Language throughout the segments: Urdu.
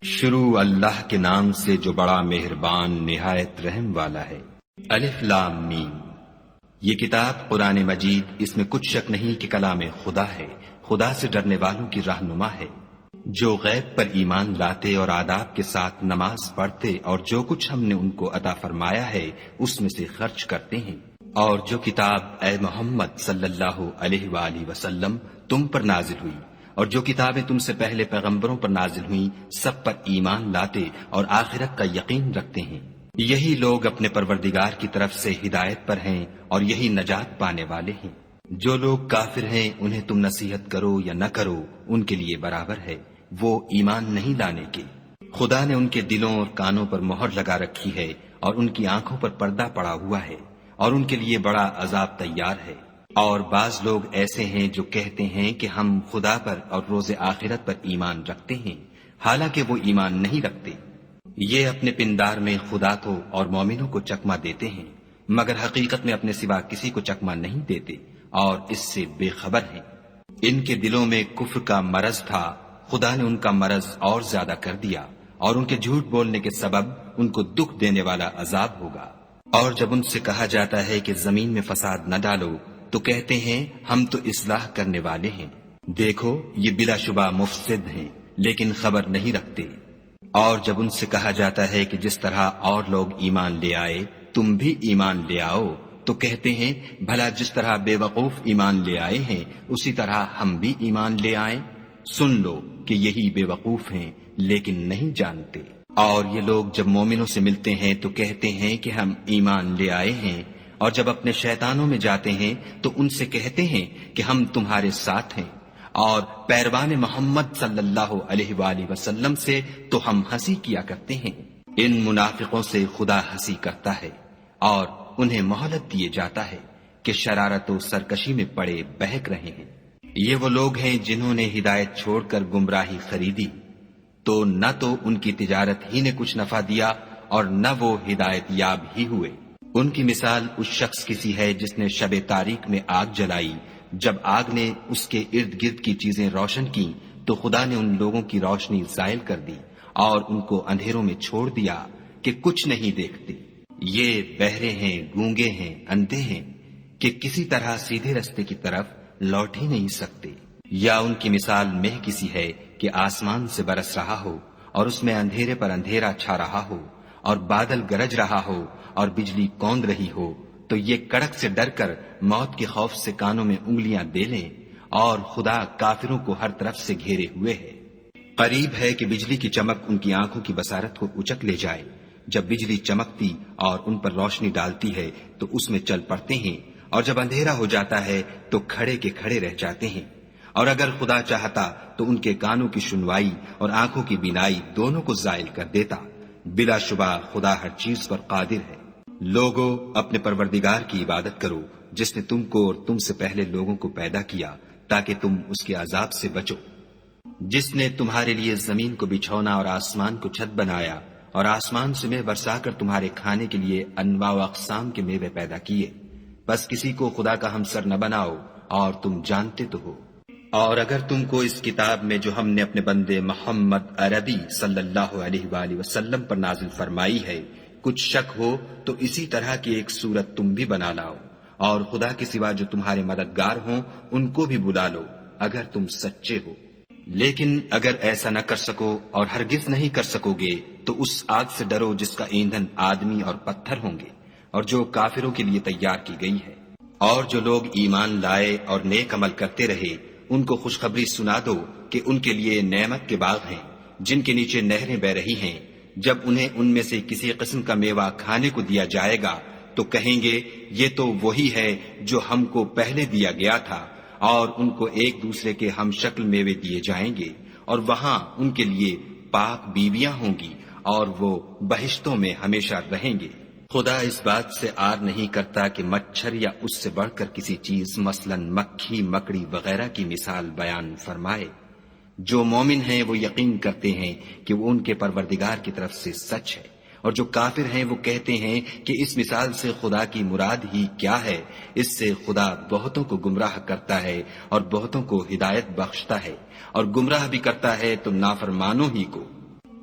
شروع اللہ کے نام سے جو بڑا مہربان نہایت رحم والا ہے۔ الف لام میم۔ یہ کتاب قرآن مجید، اس میں کچھ شک نہیں کہ کلام خدا ہے، خدا سے ڈرنے والوں کی رہنما ہے، جو غیب پر ایمان لاتے اور آداب کے ساتھ نماز پڑھتے اور جو کچھ ہم نے ان کو عطا فرمایا ہے اس میں سے خرچ کرتے ہیں، اور جو کتاب اے محمد صلی اللہ علیہ وآلہ وسلم تم پر نازل ہوئی اور جو کتابیں تم سے پہلے پیغمبروں پر نازل ہوئیں سب پر ایمان لاتے اور آخرت کا یقین رکھتے ہیں، یہی لوگ اپنے پروردگار کی طرف سے ہدایت پر ہیں اور یہی نجات پانے والے ہیں۔ جو لوگ کافر ہیں انہیں تم نصیحت کرو یا نہ کرو ان کے لیے برابر ہے، وہ ایمان نہیں لانے کے۔ خدا نے ان کے دلوں اور کانوں پر مہر لگا رکھی ہے اور ان کی آنکھوں پر پردہ پڑا ہوا ہے اور ان کے لیے بڑا عذاب تیار ہے۔ اور بعض لوگ ایسے ہیں جو کہتے ہیں کہ ہم خدا پر اور روز آخرت پر ایمان رکھتے ہیں، حالانکہ وہ ایمان نہیں رکھتے۔ یہ اپنے پندار میں خدا کو اور مومنوں کو چکما دیتے ہیں، مگر حقیقت میں اپنے سوا کسی کو چکما نہیں دیتے اور اس سے بے خبر ہیں۔ ان کے دلوں میں کفر کا مرض تھا، خدا نے ان کا مرض اور زیادہ کر دیا اور ان کے جھوٹ بولنے کے سبب ان کو دکھ دینے والا عذاب ہوگا۔ اور جب ان سے کہا جاتا ہے کہ زمین میں فساد نہ ڈالو تو کہتے ہیں ہم تو اصلاح کرنے والے ہیں، دیکھو یہ بلا شبہ مفسد ہیں لیکن خبر نہیں رکھتے۔ اور جب ان سے کہا جاتا ہے کہ جس طرح اور لوگ ایمان لے آئے تم بھی ایمان لے آؤ تو کہتے ہیں بھلا جس طرح بے وقوف ایمان لے آئے ہیں اسی طرح ہم بھی ایمان لے آئیں، سن لو کہ یہی بے وقوف ہیں لیکن نہیں جانتے۔ اور یہ لوگ جب مومنوں سے ملتے ہیں تو کہتے ہیں کہ ہم ایمان لے آئے ہیں، اور جب اپنے شیطانوں میں جاتے ہیں تو ان سے کہتے ہیں کہ ہم تمہارے ساتھ ہیں، اور پیروان محمد صلی اللہ علیہ وآلہ وسلم سے تو ہم ہنسی کیا کرتے ہیں۔ ان منافقوں سے خدا ہنسی کرتا ہے اور انہیں مہلت دیے جاتا ہے کہ شرارت و سرکشی میں پڑے بہک رہے ہیں۔ یہ وہ لوگ ہیں جنہوں نے ہدایت چھوڑ کر گمراہی خریدی، تو نہ تو ان کی تجارت ہی نے کچھ نفع دیا اور نہ وہ ہدایت یاب ہی ہوئے۔ ان کی مثال اس شخص کی سی ہے جس نے شب تاریک میں آگ جلائی، جب آگ نے اس کے ارد گرد کی چیزیں روشن کی تو خدا نے ان لوگوں کی روشنی زائل کر دی اور ان کو اندھیروں میں چھوڑ دیا کہ کچھ نہیں دیکھتے۔ یہ بہرے ہیں، گونگے ہیں، اندھے ہیں کہ کسی طرح سیدھے رستے کی طرف لوٹ ہی نہیں سکتے۔ یا ان کی مثال مہ کسی ہے کہ آسمان سے برس رہا ہو اور اس میں اندھیرے پر اندھیرا چھا رہا ہو اور بادل گرج رہا ہو اور بجلی کوند رہی ہو، تو یہ کڑک سے ڈر کر موت کے خوف سے کانوں میں انگلیاں دے لیں، اور خدا کافروں کو ہر طرف سے گھیرے ہوئے ہے۔ قریب ہے کہ بجلی کی چمک ان کی آنکھوں کی بصارت کو اچک لے جائے۔ جب بجلی چمکتی اور ان پر روشنی ڈالتی ہے تو اس میں چل پڑتے ہیں، اور جب اندھیرا ہو جاتا ہے تو کھڑے کے کھڑے رہ جاتے ہیں۔ اور اگر خدا چاہتا تو ان کے کانوں کی سنوائی اور آنکھوں کی بینائی دونوں کو زائل کر دیتا، بلا شبہ خدا ہر چیز پر قادر ہے۔ لوگو اپنے پروردگار کی عبادت کرو جس نے تم کو اور تم سے پہلے لوگوں کو پیدا کیا تاکہ تم اس کے عذاب سے بچو، جس نے تمہارے لیے زمین کو بچھونا اور آسمان کو چھت بنایا اور آسمان سے میوہ برسا کر تمہارے کھانے کے لیے انواع و اقسام کے میوے پیدا کیے، بس کسی کو خدا کا ہمسر نہ بناؤ اور تم جانتے تو ہو۔ اور اگر تم کو اس کتاب میں جو ہم نے اپنے بندے محمد عربی صلی اللہ علیہ وآلہ وسلم پر نازل فرمائی ہے کچھ شک ہو تو اسی طرح کی ایک صورت تم بھی بنا لاؤ، اور خدا کے سوا جو تمہارے مددگار ہوں ان کو بھی بلا لو اگر تم سچے ہو۔ لیکن اگر ایسا نہ کر سکو اور ہرگز نہیں کر سکو گے تو اس آگ سے ڈرو جس کا ایندھن آدمی اور پتھر ہوں گے اور جو کافروں کے لیے تیار کی گئی ہے۔ اور جو لوگ ایمان لائے اور نیک عمل کرتے رہے ان کو خوشخبری سنا دو کہ ان کے لیے نعمت کے باغ ہیں جن کے نیچے نہریں بہ رہی ہیں، جب انہیں ان میں سے کسی قسم کا میوہ کھانے کو دیا جائے گا تو کہیں گے یہ تو وہی ہے جو ہم کو پہلے دیا گیا تھا، اور ان کو ایک دوسرے کے ہم شکل میوے دیے جائیں گے اور وہاں ان کے لیے پاک بیویاں ہوں گی اور وہ بہشتوں میں ہمیشہ رہیں گے۔ خدا اس بات سے آر نہیں کرتا کہ مچھر یا اس سے بڑھ کر کسی چیز مثلا مکھی، مکڑی وغیرہ کی مثال بیان فرمائے۔ جو مومن ہیں وہ یقین کرتے ہیں کہ وہ ان کے پروردگار کی طرف سے سچ ہے، اور جو کافر ہیں وہ کہتے ہیں کہ اس مثال سے خدا کی مراد ہی کیا ہے، اس سے خدا بہتوں کو گمراہ کرتا ہے اور بہتوں کو ہدایت بخشتا ہے، اور گمراہ بھی کرتا ہے تو نافرمانوں ہی کو۔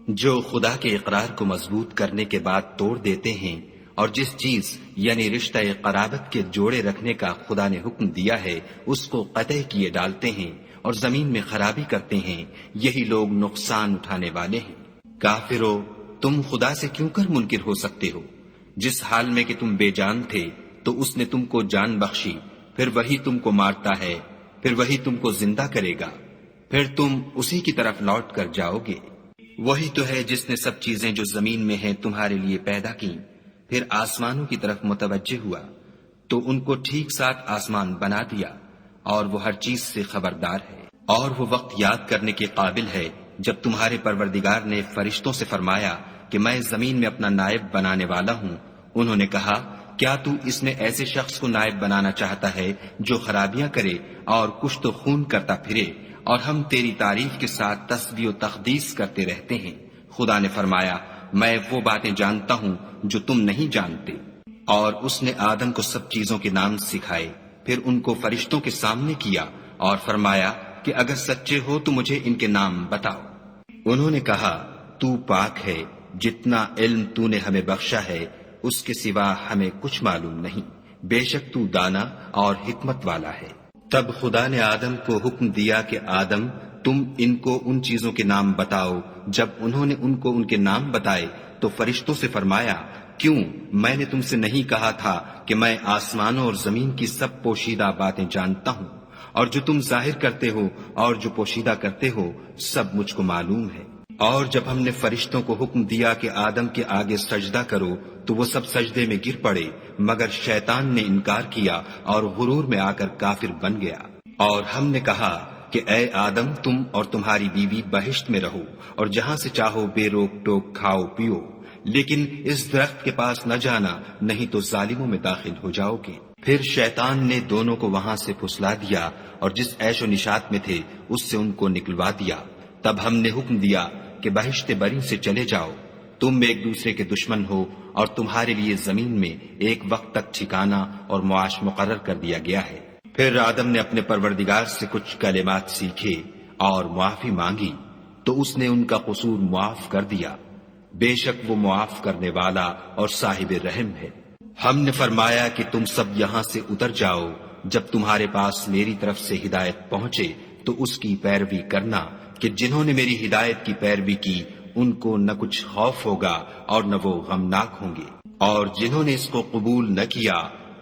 جو خدا کے اقرار کو مضبوط کرنے کے بعد توڑ دیتے ہیں اور جس چیز یعنی رشتہ قرابت کے جوڑے رکھنے کا خدا نے حکم دیا ہے اس کو قطع کیے ڈالتے ہیں اور زمین میں خرابی کرتے ہیں، یہی لوگ نقصان اٹھانے والے ہیں۔ کافرو، تم خدا سے کیوں کر منکر ہو سکتے ہو؟ جس حال میں کہ تم بے جان تھے تو اس نے تم کو جان بخشی، پھر وہی تم کو مارتا ہے، پھر وہی تم کو زندہ کرے گا، پھر تم اسی کی طرف لوٹ کر جاؤ گے۔ وہی تو ہے جس نے سب چیزیں جو زمین میں ہیں تمہارے لیے پیدا کی، پھر آسمانوں کی طرف متوجہ ہوا تو ان کو ٹھیک ساتھ آسمان بنا دیا، اور وہ ہر چیز سے خبردار ہے۔ اور وہ وقت یاد کرنے کے قابل ہے جب تمہارے پروردگار نے فرشتوں سے فرمایا کہ میں زمین میں اپنا نائب بنانے والا ہوں۔ انہوں نے کہا، کیا تو اس میں ایسے شخص کو نائب بنانا چاہتا ہے جو خرابیاں کرے اور کشت و خون کرتا پھرے، اور ہم تیری تعریف کے ساتھ تسبیح و تقدیس کرتے رہتے ہیں؟ خدا نے فرمایا، میں وہ باتیں جانتا ہوں جو تم نہیں جانتے۔ اور اس نے آدم کو سب چیزوں کے نام سکھائے، پھر ان کو فرشتوں کے سامنے کیا اور فرمایا کہ اگر سچے ہو تو مجھے ان کے نام بتاؤ۔ انہوں نے کہا، تو پاک ہے، جتنا علم تو نے ہمیں بخشا ہے اس کے سوا ہمیں کچھ معلوم نہیں، بے شک تو دانا اور حکمت والا ہے۔ تب خدا نے آدم کو حکم دیا کہ آدم، تم ان کو ان چیزوں کے نام بتاؤ۔ جب انہوں نے ان کو ان کے نام بتائے تو فرشتوں سے فرمایا، کیوں میں نے تم سے نہیں کہا تھا کہ میں آسمانوں اور زمین کی سب پوشیدہ باتیں جانتا ہوں، اور جو تم ظاہر کرتے ہو اور جو پوشیدہ کرتے ہو سب مجھ کو معلوم ہے۔ اور جب ہم نے فرشتوں کو حکم دیا کہ آدم کے آگے سجدہ کرو تو وہ سب سجدے میں گر پڑے، مگر شیطان نے انکار کیا اور غرور میں آ کر کافر بن گیا۔ اور ہم نے کہا کہ اے آدم، تم اور تمہاری بیوی بہشت میں رہو اور جہاں سے چاہو بے روک ٹوک کھاؤ پیو، لیکن اس درخت کے پاس نہ جانا، نہیں تو ظالموں میں داخل ہو جاؤ گے۔ پھر شیطان نے دونوں کو وہاں سے پھسلا دیا اور جس عیش و نشاط میں تھے اس سے ان کو نکلوا دیا۔ تب ہم نے حکم دیا کہ بہشت بری سے چلے جاؤ، تم ایک دوسرے کے دشمن ہو اور تمہارے لیے زمین میں ایک وقت تک ٹھکانہ اور معاش مقرر کر دیا گیا ہے۔ پھر آدم نے اپنے پروردگار سے کچھ کلمات سیکھے اور معافی مانگی تو اس نے ان کا قصور معاف کر دیا، بے شک وہ معاف کرنے والا اور صاحب رحم ہے۔ ہم نے فرمایا کہ تم سب یہاں سے اتر جاؤ، جب تمہارے پاس میری طرف سے ہدایت پہنچے تو اس کی پیروی کرنا، کہ جنہوں نے میری ہدایت کی پیروی کی ان کو نہ کچھ خوف ہوگا اور نہ وہ غمناک ہوں گے، اور جنہوں نے اس کو قبول نہ کیا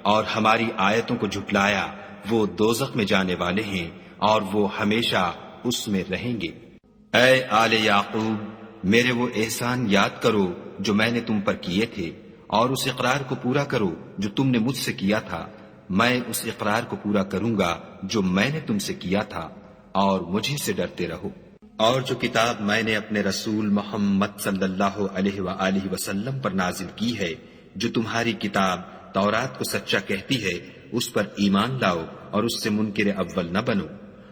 اور ہماری آیتوں کو جھٹلایا وہ دوزخ میں جانے والے ہیں اور وہ ہمیشہ اس میں رہیں گے۔ اے آل یعقوب، میرے وہ احسان یاد کرو جو میں نے تم پر کیے تھے، اور اس اقرار کو پورا کرو جو تم نے مجھ سے کیا تھا۔ میں اس اقرار کو پورا کروں گا جو میں نے تم سے کیا تھا، اور مجھے سے ڈرتے رہو۔ اور جو کتاب میں نے اپنے رسول محمد صلی اللہ علیہ وآلہ وسلم پر نازل کی ہے، جو تمہاری کتاب تورات کو سچا کہتی ہے، اس پر ایمان لاؤ اور اس سے منکر اول نہ بنو،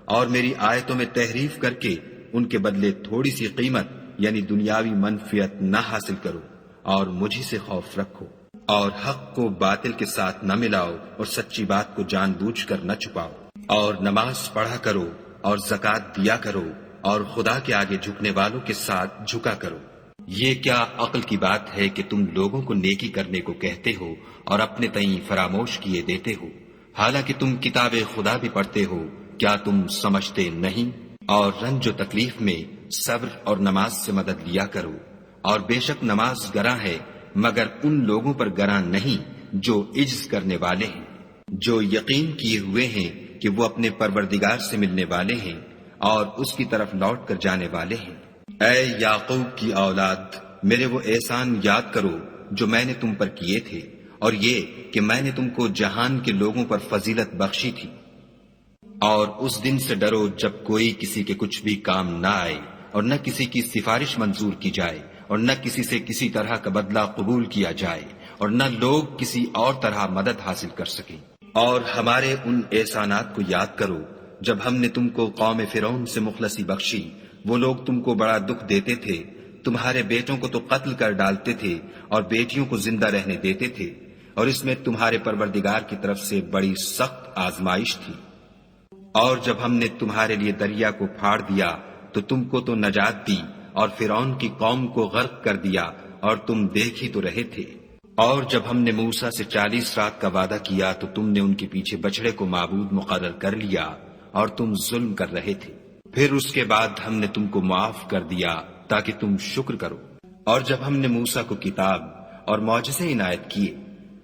اور میری آیتوں میں تحریف کر کے ان کے بدلے تھوڑی سی قیمت یعنی دنیاوی منفعت نہ حاصل کرو، اور مجھے سے خوف رکھو، اور حق کو باطل کے ساتھ نہ ملاؤ اور سچی بات کو جان بوجھ کر نہ چھپاؤ، اور نماز پڑھا کرو اور زکوٰۃ دیا کرو، اور خدا کے آگے جھکنے والوں کے ساتھ جھکا کرو۔ یہ کیا عقل کی بات ہے کہ تم لوگوں کو نیکی کرنے کو کہتے ہو اور اپنے تئیں فراموش کیے دیتے ہو، حالانکہ تم کتاب خدا بھی پڑھتے ہو، کیا تم سمجھتے نہیں؟ اور رنج و تکلیف میں صبر اور نماز سے مدد لیا کرو، اور بے شک نماز گراں ہے مگر ان لوگوں پر گراں نہیں جو عجز کرنے والے ہیں، جو یقین کیے ہوئے ہیں کہ وہ اپنے پروردگار سے ملنے والے ہیں اور اس کی طرف لوٹ کر جانے والے ہیں۔ اے یعقوب کی اولاد، میرے وہ احسان یاد کرو جو میں نے تم پر کیے تھے، اور یہ کہ میں نے تم کو جہان کے لوگوں پر فضیلت بخشی تھی۔ اور اس دن سے ڈرو جب کوئی کسی کے کچھ بھی کام نہ آئے، اور نہ کسی کی سفارش منظور کی جائے، اور نہ کسی سے کسی طرح کا بدلہ قبول کیا جائے، اور نہ لوگ کسی اور طرح مدد حاصل کر سکیں۔ اور ہمارے ان احسانات کو یاد کرو جب ہم نے تم کو قوم فرعون سے مخلصی بخشی، وہ لوگ تم کو بڑا دکھ دیتے تھے، تمہارے بیٹوں کو تو قتل کر ڈالتے تھے اور بیٹیوں کو زندہ رہنے دیتے تھے، اور اس میں تمہارے پروردگار کی طرف سے بڑی سخت آزمائش تھی۔ اور جب ہم نے تمہارے لیے دریا کو پھاڑ دیا تو تم کو تو نجات دی، اور فرعون کی قوم کو غرق کر دیا اور تم دیکھ ہی تو رہے تھے۔ اور جب ہم نے موسیٰ سے 40 رات کا وعدہ کیا تو تم نے ان کے پیچھے بچڑے کو معبود مقرر کر لیا اور تم ظلم کر رہے تھے۔ پھر اس کے بعد ہم نے تم کو معاف کر دیا تاکہ تم شکر کرو۔ اور جب ہم نے موسیٰ کو کتاب اور معجزے عنایت کیے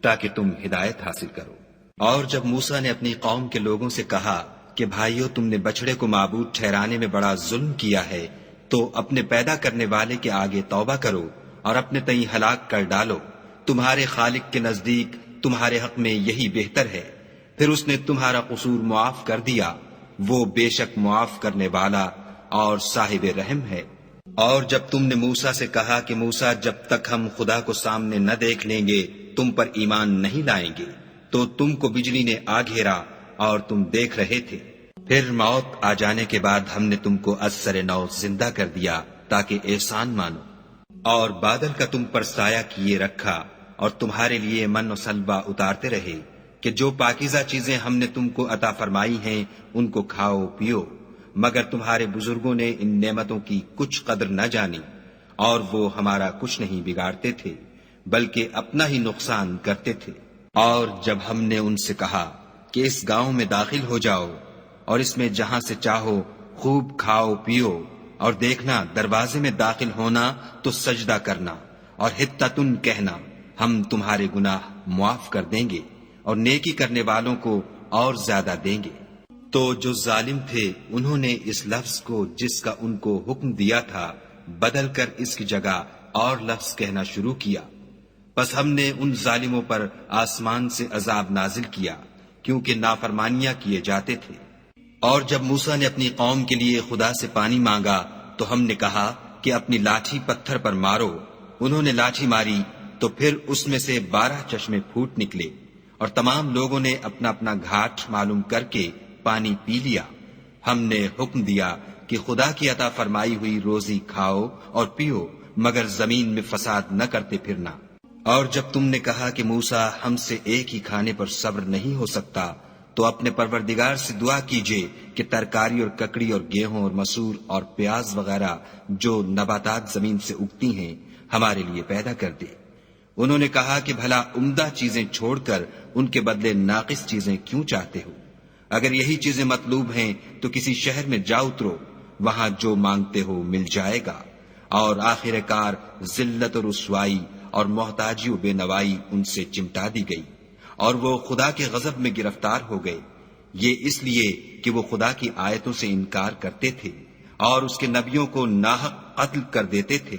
تاکہ تم ہدایت حاصل کرو۔ اور جب موسیٰ نے اپنی قوم کے لوگوں سے کہا کہ بھائیو، تم نے بچڑے کو معبود ٹھہرانے میں بڑا ظلم کیا ہے، تو اپنے پیدا کرنے والے کے آگے توبہ کرو اور اپنے تئیں ہلاک کر ڈالو، تمہارے خالق کے نزدیک تمہارے حق میں یہی بہتر ہے۔ پھر اس نے تمہارا قصور معاف کر دیا، وہ بے شک معاف کرنے والا اور صاحب رحم ہے۔ اور جب تم نے موسیٰ سے کہا کہ موسیٰ، جب تک ہم خدا کو سامنے نہ دیکھ لیں گے تم پر ایمان نہیں لائیں گے، تو تم کو بجلی نے آ گھیرا اور تم دیکھ رہے تھے۔ پھر موت آ جانے کے بعد ہم نے تم کو از سر نو زندہ کر دیا تاکہ احسان مانو، اور بادل کا تم پر سایہ کیے رکھا اور تمہارے لیے من و سلوہ اتارتے رہے کہ جو پاکیزہ چیزیں ہم نے تم کو عطا فرمائی ہیں ان کو کھاؤ پیو، مگر تمہارے بزرگوں نے ان نعمتوں کی کچھ قدر نہ جانی، اور وہ ہمارا کچھ نہیں بگاڑتے تھے بلکہ اپنا ہی نقصان کرتے تھے۔ اور جب ہم نے ان سے کہا کہ اس گاؤں میں داخل ہو جاؤ اور اس میں جہاں سے چاہو خوب کھاؤ پیو، اور دیکھنا دروازے میں داخل ہونا تو سجدہ کرنا اور حطتن کہنا، ہم تمہارے گناہ معاف کر دیں گے اور نیکی کرنے والوں کو اور زیادہ دیں گے۔ تو جو ظالم تھے انہوں نے اس لفظ کو جس کا ان کو حکم دیا تھا بدل کر اس کی جگہ اور لفظ کہنا شروع کیا، پس ہم نے ان ظالموں پر آسمان سے عذاب نازل کیا کیونکہ نافرمانیاں کیے جاتے تھے۔ اور جب موسیٰ نے اپنی قوم کے لیے خدا سے پانی مانگا تو ہم نے کہا کہ اپنی لاٹھی پتھر پر مارو۔ انہوں نے لاٹھی ماری تو پھر اس میں سے 12 چشمے پھوٹ نکلے، اور تمام لوگوں نے اپنا اپنا گھاٹ معلوم کر کے پانی پی لیا۔ ہم نے حکم دیا کہ خدا کی عطا فرمائی ہوئی روزی کھاؤ اور پیو، مگر زمین میں فساد نہ کرتے پھرنا۔ اور جب تم نے کہا کہ موسیٰ، ہم سے ایک ہی کھانے پر صبر نہیں ہو سکتا، تو اپنے پروردگار سے دعا کیجئے کہ ترکاری اور ککڑی اور گیہوں اور مسور اور پیاز وغیرہ جو نباتات زمین سے اگتی ہیں ہمارے لیے پیدا کر دے۔ انہوں نے کہا کہ بھلا عمدہ چیزیں چھوڑ کر ان کے بدلے ناقص چیزیں کیوں چاہتے ہو؟ اگر یہی چیزیں مطلوب ہیں تو کسی شہر میں جا اترو، وہاں جو مانگتے ہو مل جائے گا۔ اور آخر کار ذلت و رسوائی اور محتاجی و بے نوائی ان سے چمٹا دی گئی، اور وہ خدا کے غضب میں گرفتار ہو گئے، یہ اس لیے کہ وہ خدا کی آیتوں سے انکار کرتے تھے اور اس کے نبیوں کو ناحق قتل کر دیتے تھے،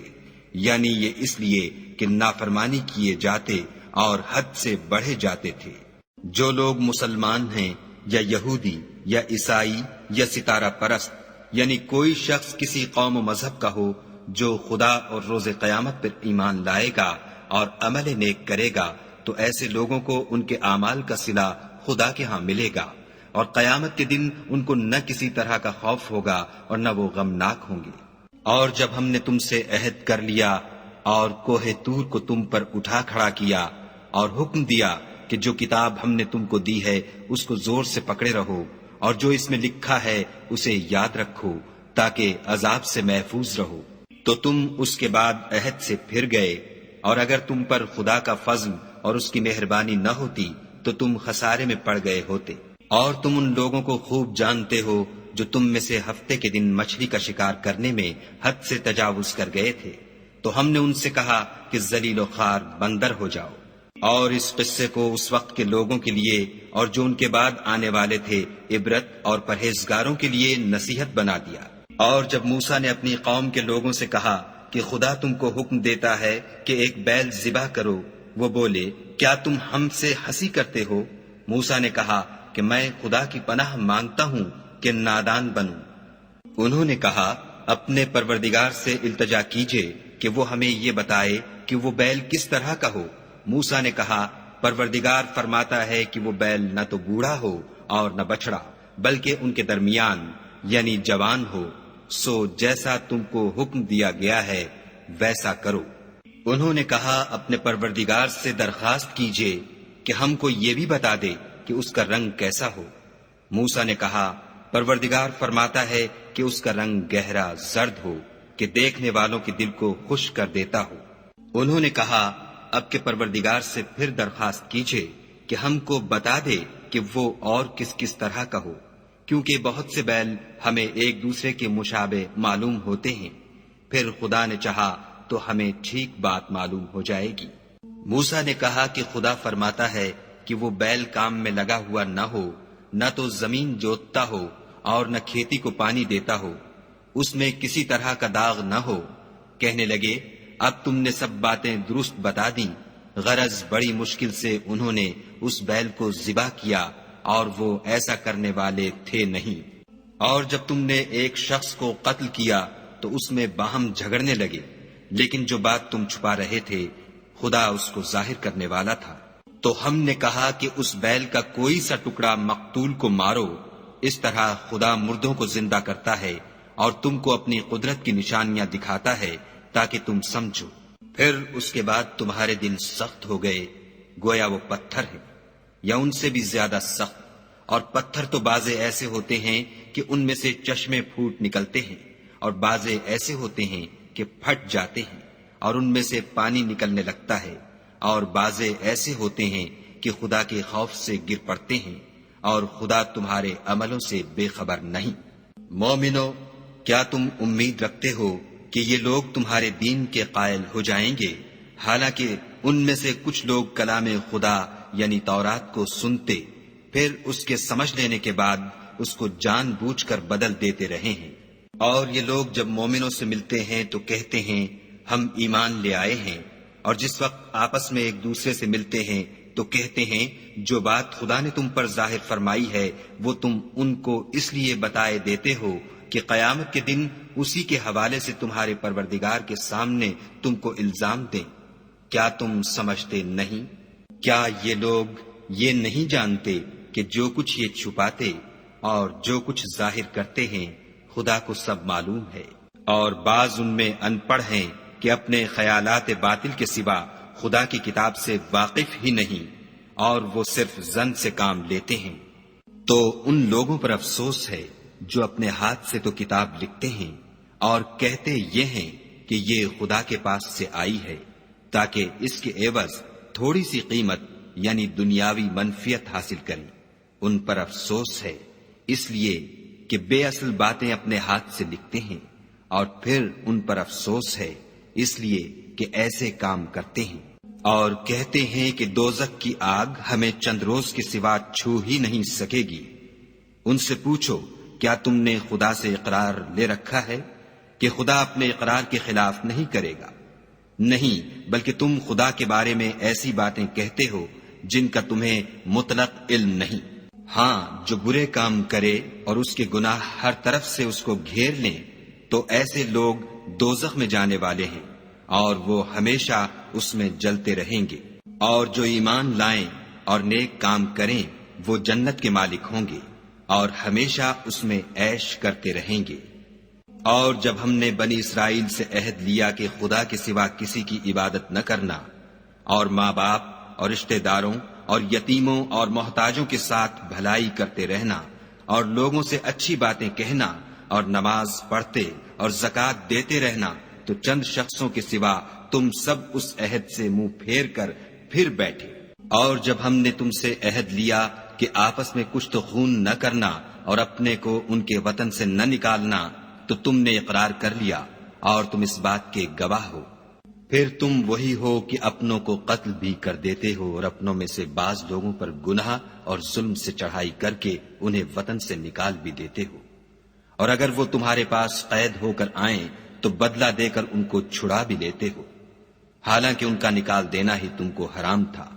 یعنی یہ اس لیے کہ نافرمانی کیے جاتے اور حد سے بڑھے جاتے تھے۔ جو لوگ مسلمان ہیں یا یہودی یا عیسائی یا ستارہ پرست، یعنی کوئی شخص کسی قوم و مذہب کا ہو، جو خدا اور روز قیامت پر ایمان لائے گا اور عمل نیک کرے گا، تو ایسے لوگوں کو ان کے اعمال کا صلہ خدا کے ہاں ملے گا، اور قیامت کے دن ان کو نہ کسی طرح کا خوف ہوگا اور نہ وہ غمناک ہوں گے۔ اور جب ہم نے تم سے عہد کر لیا اور کوہ طور کو تم پر اٹھا کھڑا کیا اور حکم دیا کہ جو کتاب ہم نے تم کو دی ہے اس کو زور سے پکڑے رہو، اور جو اس میں لکھا ہے اسے یاد رکھو تاکہ عذاب سے محفوظ رہو، تو تم اس کے بعد عہد سے پھر گئے، اور اگر تم پر خدا کا فضل اور اس کی مہربانی نہ ہوتی تو تم خسارے میں پڑ گئے ہوتے۔ اور تم ان لوگوں کو خوب جانتے ہو جو تم میں سے ہفتے کے دن مچھلی کا شکار کرنے میں حد سے تجاوز کر گئے تھے، تو ہم نے ان سے کہا کہ ذلیل و خوار بندر ہو جاؤ۔ اور اس قصے کو اس وقت کے لوگوں کے لیے اور جو ان کے بعد آنے والے تھے عبرت اور پرہیزگاروں کے لیے نصیحت بنا دیا۔ اور جب موسیٰ نے اپنی قوم کے لوگوں سے کہا کہ خدا تم کو حکم دیتا ہے کہ ایک بیل ذبح کرو، وہ بولے، کیا تم ہم سے ہنسی کرتے ہو؟ موسیٰ نے کہا کہ میں خدا کی پناہ مانگتا ہوں کہ نادان بنوں۔ انہوں نے کہا، اپنے پروردگار سے التجا کیجئے کہ وہ ہمیں یہ بتائے کہ وہ بیل کس طرح کا ہو۔ موسیٰ نے کہا، پروردگار فرماتا ہے کہ وہ بیل نہ تو بوڑھا ہو اور نہ بچڑا، بلکہ ان کے درمیان یعنی جوان ہو، سو جیسا تم کو حکم دیا گیا ہے ویسا کرو۔ انہوں نے کہا، اپنے پروردگار سے درخواست کیجئے کہ ہم کو یہ بھی بتا دے کہ اس کا رنگ کیسا ہو۔ موسیٰ نے کہا، پروردگار فرماتا ہے کہ اس کا رنگ گہرا زرد ہو، کہ دیکھنے والوں کے دل کو خوش کر دیتا ہو۔ انہوں نے کہا اب کے پروردگار سے پھر درخواست کیجئے کہ ہم کو بتا دے کہ وہ اور کس کس طرح کا ہو، کیونکہ بہت سے بیل ہمیں ایک دوسرے کے مشابہ معلوم ہوتے ہیں، پھر خدا نے چاہا تو ہمیں ٹھیک بات معلوم ہو جائے گی۔ موسیٰ نے کہا کہ خدا فرماتا ہے کہ وہ بیل کام میں لگا ہوا نہ ہو، نہ تو زمین جوتتا ہو اور نہ کھیتی کو پانی دیتا ہو، اس میں کسی طرح کا داغ نہ ہو۔ کہنے لگے اب تم نے سب باتیں درست بتا دیں۔ غرض بڑی مشکل سے انہوں نے اس بیل کو ذبح کیا اور وہ ایسا کرنے والے تھے نہیں۔ اور جب تم نے ایک شخص کو قتل کیا تو اس میں باہم جھگڑنے لگے، لیکن جو بات تم چھپا رہے تھے خدا اس کو ظاہر کرنے والا تھا۔ تو ہم نے کہا کہ اس بیل کا کوئی سا ٹکڑا مقتول کو مارو، اس طرح خدا مردوں کو زندہ کرتا ہے اور تم کو اپنی قدرت کی نشانیاں دکھاتا ہے تاکہ تم سمجھو۔ پھر اس کے بعد تمہارے دل سخت ہو گئے، گویا وہ پتھر ہے یا ان سے بھی زیادہ سخت، اور پتھر تو بازے ایسے ہوتے ہیں کہ ان میں سے چشمے پھوٹ نکلتے ہیں، اور بازے ایسے ہوتے ہیں کہ پھٹ جاتے ہیں اور ان میں سے پانی نکلنے لگتا ہے، اور بازے ایسے ہوتے ہیں کہ خدا کے خوف سے گر پڑتے ہیں، اور خدا تمہارے عملوں سے بے خبر نہیں۔ مومنو، کیا تم امید رکھتے ہو کہ یہ لوگ تمہارے دین کے قائل ہو جائیں گے، حالانکہ ان میں سے کچھ لوگ کلام خدا یعنی تورات کو سنتے پھر اس کے سمجھ لینے کے بعد اس کو جان بوجھ کر بدل دیتے رہے ہیں۔ اور یہ لوگ جب مومنوں سے ملتے ہیں تو کہتے ہیں ہم ایمان لے آئے ہیں، اور جس وقت آپس میں ایک دوسرے سے ملتے ہیں تو کہتے ہیں جو بات خدا نے تم پر ظاہر فرمائی ہے وہ تم ان کو اس لیے بتائے دیتے ہو کہ قیامت کے دن اسی کے حوالے سے تمہارے پروردگار کے سامنے تم کو الزام دیں۔ کیا تم سمجھتے نہیں؟ کیا یہ لوگ یہ نہیں جانتے کہ جو کچھ یہ چھپاتے اور جو کچھ ظاہر کرتے ہیں خدا کو سب معلوم ہے؟ اور بعض ان میں ان پڑھ ہیں کہ اپنے خیالات باطل کے سوا خدا کی کتاب سے واقف ہی نہیں، اور وہ صرف ظن سے کام لیتے ہیں۔ تو ان لوگوں پر افسوس ہے جو اپنے ہاتھ سے تو کتاب لکھتے ہیں اور کہتے یہ ہیں کہ یہ خدا کے پاس سے آئی ہے تاکہ اس کے عوض تھوڑی سی قیمت یعنی دنیاوی منفیت حاصل کریں۔ ان پر افسوس ہے اس لیے کہ بے اصل باتیں اپنے ہاتھ سے لکھتے ہیں، اور پھر ان پر افسوس ہے اس لیے کہ ایسے کام کرتے ہیں، اور کہتے ہیں کہ دوزخ کی آگ ہمیں چند روز کے سوا چھو ہی نہیں سکے گی۔ ان سے پوچھو کیا تم نے خدا سے اقرار لے رکھا ہے کہ خدا اپنے اقرار کے خلاف نہیں کرے گا؟ نہیں، بلکہ تم خدا کے بارے میں ایسی باتیں کہتے ہو جن کا تمہیں مطلق علم نہیں۔ ہاں، جو برے کام کرے اور اس کے گناہ ہر طرف سے اس کو گھیر لیں تو ایسے لوگ دوزخ میں جانے والے ہیں اور وہ ہمیشہ اس میں جلتے رہیں گے۔ اور جو ایمان لائیں اور نیک کام کریں وہ جنت کے مالک ہوں گے اور ہمیشہ اس میں عیش کرتے رہیں گے۔ اور جب ہم نے بنی اسرائیل سے عہد لیا کہ خدا کے سوا کسی کی عبادت نہ کرنا، اور ماں باپ اور رشتہ داروں اور یتیموں اور محتاجوں کے ساتھ بھلائی کرتے رہنا، اور لوگوں سے اچھی باتیں کہنا، اور نماز پڑھتے اور زکوٰۃ دیتے رہنا، تو چند شخصوں کے سوا تم سب اس عہد سے منہ پھیر کر پھر بیٹھے۔ اور جب ہم نے تم سے عہد لیا کہ آپس میں کشت و خون نہ کرنا اور اپنے کو ان کے وطن سے نہ نکالنا، تو تم نے اقرار کر لیا اور تم اس بات کے گواہ ہو۔ پھر تم وہی ہو کہ اپنوں کو قتل بھی کر دیتے ہو اور اپنوں میں سے بعض لوگوں پر گناہ اور ظلم سے چڑھائی کر کے انہیں وطن سے نکال بھی دیتے ہو، اور اگر وہ تمہارے پاس قید ہو کر آئیں تو بدلہ دے کر ان کو چھڑا بھی لیتے ہو، حالانکہ ان کا نکال دینا ہی تم کو حرام تھا۔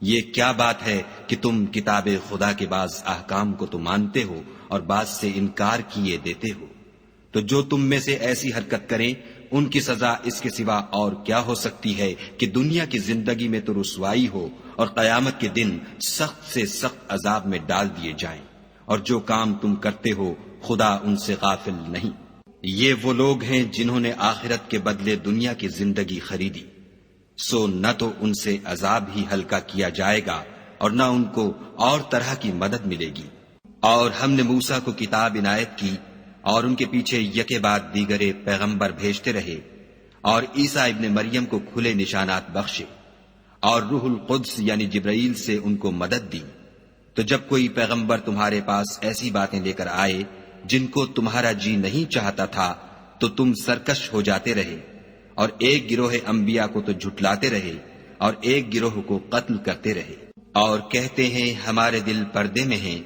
یہ کیا بات ہے کہ تم کتاب خدا کے بعض احکام کو تو مانتے ہو اور بعض سے انکار کیے دیتے ہو؟ تو جو تم میں سے ایسی حرکت کریں ان کی سزا اس کے سوا اور کیا ہو سکتی ہے کہ دنیا کی زندگی میں تو رسوائی ہو اور قیامت کے دن سخت سے سخت عذاب میں ڈال دیے جائیں، اور جو کام تم کرتے ہو خدا ان سے غافل نہیں۔ یہ وہ لوگ ہیں جنہوں نے آخرت کے بدلے دنیا کی زندگی خریدی، سو نہ تو ان سے عذاب ہی ہلکا کیا جائے گا اور نہ ان کو اور طرح کی مدد ملے گی۔ اور ہم نے موسیٰ کو کتاب عنایت کی اور ان کے پیچھے یکے بعد دیگرے پیغمبر بھیجتے رہے، اور عیسیٰ ابن مریم کو کھلے نشانات بخشے، اور روح القدس یعنی جبرائیل سے ان کو مدد دی۔ تو جب کوئی پیغمبر تمہارے پاس ایسی باتیں لے کر آئے جن کو تمہارا جی نہیں چاہتا تھا تو تم سرکش ہو جاتے رہے، اور ایک گروہ انبیاء کو تو جھٹلاتے رہے اور ایک گروہ کو قتل کرتے رہے، اور کہتے ہیں ہمارے دل پردے میں ہیں،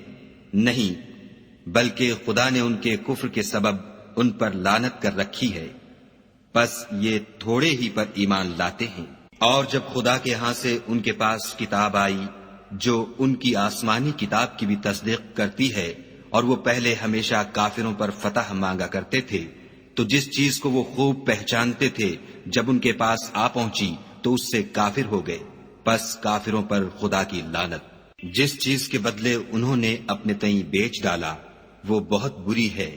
نہیں بلکہ خدا نے ان کے کفر کے سبب ان پر لعنت کر رکھی ہے، بس یہ تھوڑے ہی پر ایمان لاتے ہیں۔ اور جب خدا کے ہاں سے ان کے پاس کتاب آئی جو ان کی آسمانی کتاب کی بھی تصدیق کرتی ہے، اور وہ پہلے ہمیشہ کافروں پر فتح مانگا کرتے تھے، تو جس چیز کو وہ خوب پہچانتے تھے جب ان کے پاس آ پہنچی تو اس سے کافر ہو گئے، پس کافروں پر خدا کی لعنت۔ جس چیز کے بدلے انہوں نے اپنے تئیں بیچ ڈالا وہ بہت بری ہے،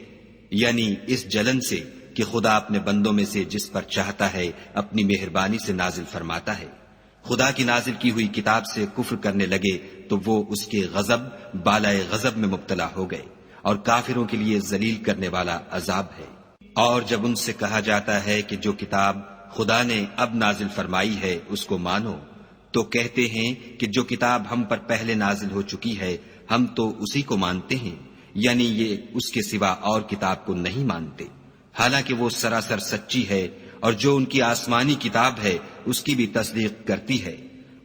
یعنی اس جلن سے کہ خدا اپنے بندوں میں سے جس پر چاہتا ہے اپنی مہربانی سے نازل فرماتا ہے۔ خدا کی نازل کی ہوئی کتاب سے کفر کرنے لگے تو وہ اس کے غضب بالائے غضب میں مبتلا ہو گئے، اور کافروں کے لیے ذلیل کرنے والا عذاب ہے۔ اور جب ان سے کہا جاتا ہے کہ جو کتاب خدا نے اب نازل فرمائی ہے اس کو مانو، تو کہتے ہیں کہ جو کتاب ہم پر پہلے نازل ہو چکی ہے ہم تو اسی کو مانتے ہیں، یعنی یہ اس کے سوا اور کتاب کو نہیں مانتے، حالانکہ وہ سراسر سچی ہے، اور جو ان کی آسمانی کتاب ہے اس کی بھی تصدیق کرتی ہے۔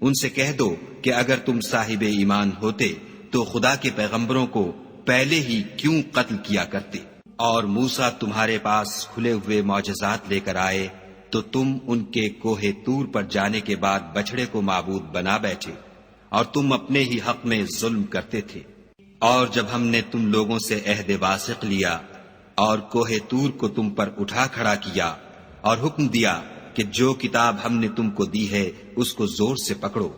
ان سے کہہ دو کہ اگر تم صاحب ایمان ہوتے تو خدا کے پیغمبروں کو پہلے ہی کیوں قتل کیا کرتے، اور موسیٰ تمہارے پاس کھلے ہوئے معجزات لے کر آئے تو تم ان کے کوہ طور پر جانے کے بعد بچڑے کو معبود بنا بیٹھے، اور تم اپنے ہی حق میں ظلم کرتے تھے۔ اور جب ہم نے تم لوگوں سے عہد واثق لیا اور کوہ طور کو تم پر اٹھا کھڑا کیا اور حکم دیا کہ جو کتاب ہم نے تم کو دی ہے اس کو زور سے پکڑو،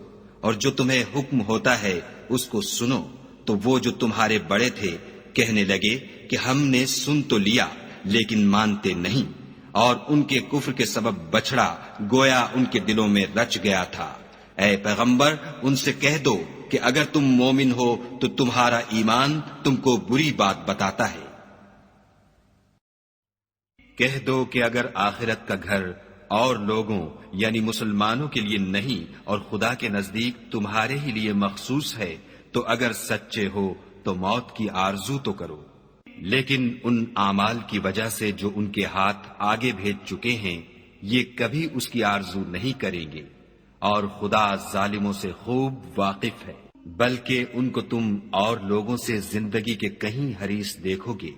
اور جو تمہیں حکم ہوتا ہے اس کو سنو، تو وہ جو تمہارے بڑے تھے کہنے لگے کہ ہم نے سن تو لیا لیکن مانتے نہیں، اور ان کے کفر کے سبب بچڑا گویا ان کے دلوں میں رچ گیا تھا۔ اے پیغمبر ان سے کہہ دو کہ اگر تم مومن ہو تو تمہارا ایمان تم کو بری بات بتاتا ہے۔ کہہ دو کہ اگر آخرت کا گھر اور لوگوں یعنی مسلمانوں کے لیے نہیں اور خدا کے نزدیک تمہارے ہی لیے مخصوص ہے تو اگر سچے ہو تو موت کی آرزو تو کرو، لیکن ان اعمال کی وجہ سے جو ان کے ہاتھ آگے بھیج چکے ہیں یہ کبھی اس کی آرزو نہیں کریں گے، اور خدا ظالموں سے خوب واقف ہے۔ بلکہ ان کو تم اور لوگوں سے زندگی کے کہیں حریص دیکھو گے،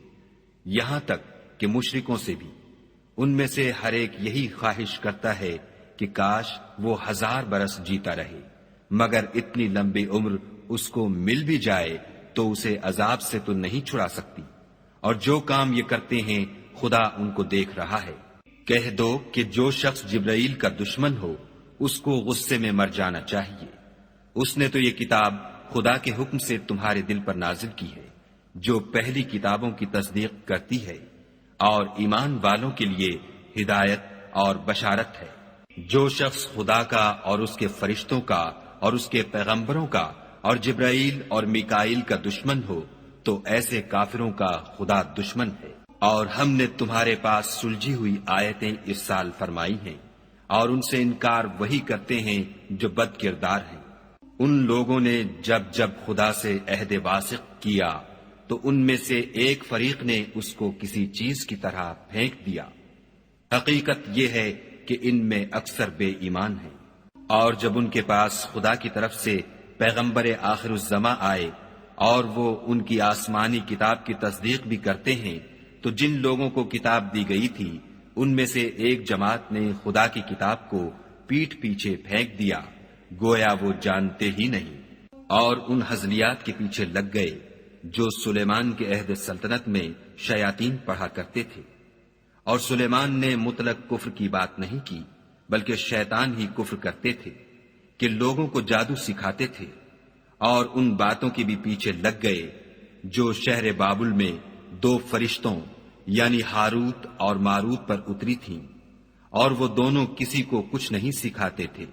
یہاں تک کہ مشرکوں سے بھی۔ ان میں سے ہر ایک یہی خواہش کرتا ہے کہ کاش وہ 1000 برس جیتا رہے، مگر اتنی لمبی عمر اس کو مل بھی جائے تو اسے عذاب سے تو نہیں چھڑا سکتی، اور جو کام یہ کرتے ہیں خدا ان کو دیکھ رہا ہے۔ کہہ دو کہ جو شخص جبرائیل کا دشمن ہو اس کو غصے میں مر جانا چاہیے، اس نے تو یہ کتاب خدا کے حکم سے تمہارے دل پر نازل کی ہے جو پہلی کتابوں کی تصدیق کرتی ہے، اور ایمان والوں کے لیے ہدایت اور بشارت ہے۔ جو شخص خدا کا اور اس کے فرشتوں کا اور اس کے پیغمبروں کا اور جبرائیل اور میکائیل کا دشمن ہو تو ایسے کافروں کا خدا دشمن ہے۔ اور ہم نے تمہارے پاس سلجھی ہوئی آیتیں ارسال فرمائی ہیں، اور ان سے انکار وہی کرتے ہیں جو بد کردار ہیں۔ ان لوگوں نے جب جب خدا سے عہد واثق کیا تو ان میں سے ایک فریق نے اس کو کسی چیز کی طرح پھینک دیا۔ حقیقت یہ ہے کہ ان میں اکثر بے ایمان ہیں۔ اور جب ان کے پاس خدا کی طرف سے پیغمبر آخر الزماں آئے اور وہ ان کی آسمانی کتاب کی تصدیق بھی کرتے ہیں تو جن لوگوں کو کتاب دی گئی تھی ان میں سے ایک جماعت نے خدا کی کتاب کو پیٹھ پیچھے پھینک دیا گویا وہ جانتے ہی نہیں، اور ان ہزلیات کے پیچھے لگ گئے جو سلیمان کے عہد سلطنت میں شیاطین پڑھا کرتے تھے۔ اور سلیمان نے مطلق کفر کی بات نہیں کی بلکہ شیطان ہی کفر کرتے تھے کہ لوگوں کو جادو سکھاتے تھے، اور ان باتوں کے بھی پیچھے لگ گئے جو شہر بابل میں 2 فرشتوں یعنی ہاروت اور ماروت پر اتری تھیں، اور وہ دونوں کسی کو کچھ نہیں سکھاتے تھے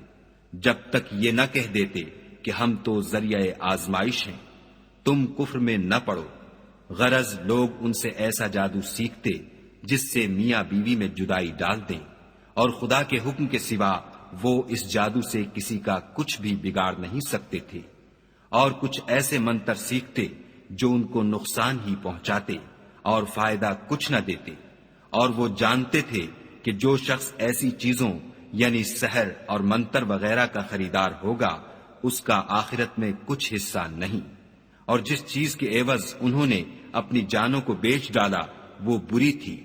جب تک یہ نہ کہہ دیتے کہ ہم تو ذریعہ آزمائش ہیں، تم کفر میں نہ پڑو۔ غرض لوگ ان سے ایسا جادو سیکھتے جس سے میاں بیوی میں جدائی ڈال دیں، اور خدا کے حکم کے سوا وہ اس جادو سے کسی کا کچھ بھی بگاڑ نہیں سکتے تھے، اور کچھ ایسے منتر سیکھتے جو ان کو نقصان ہی پہنچاتے اور فائدہ کچھ نہ دیتے، اور وہ جانتے تھے کہ جو شخص ایسی چیزوں یعنی سحر اور منتر وغیرہ کا خریدار ہوگا اس کا آخرت میں کچھ حصہ نہیں، اور جس چیز کے عوض انہوں نے اپنی جانوں کو بیچ ڈالا وہ بری تھی،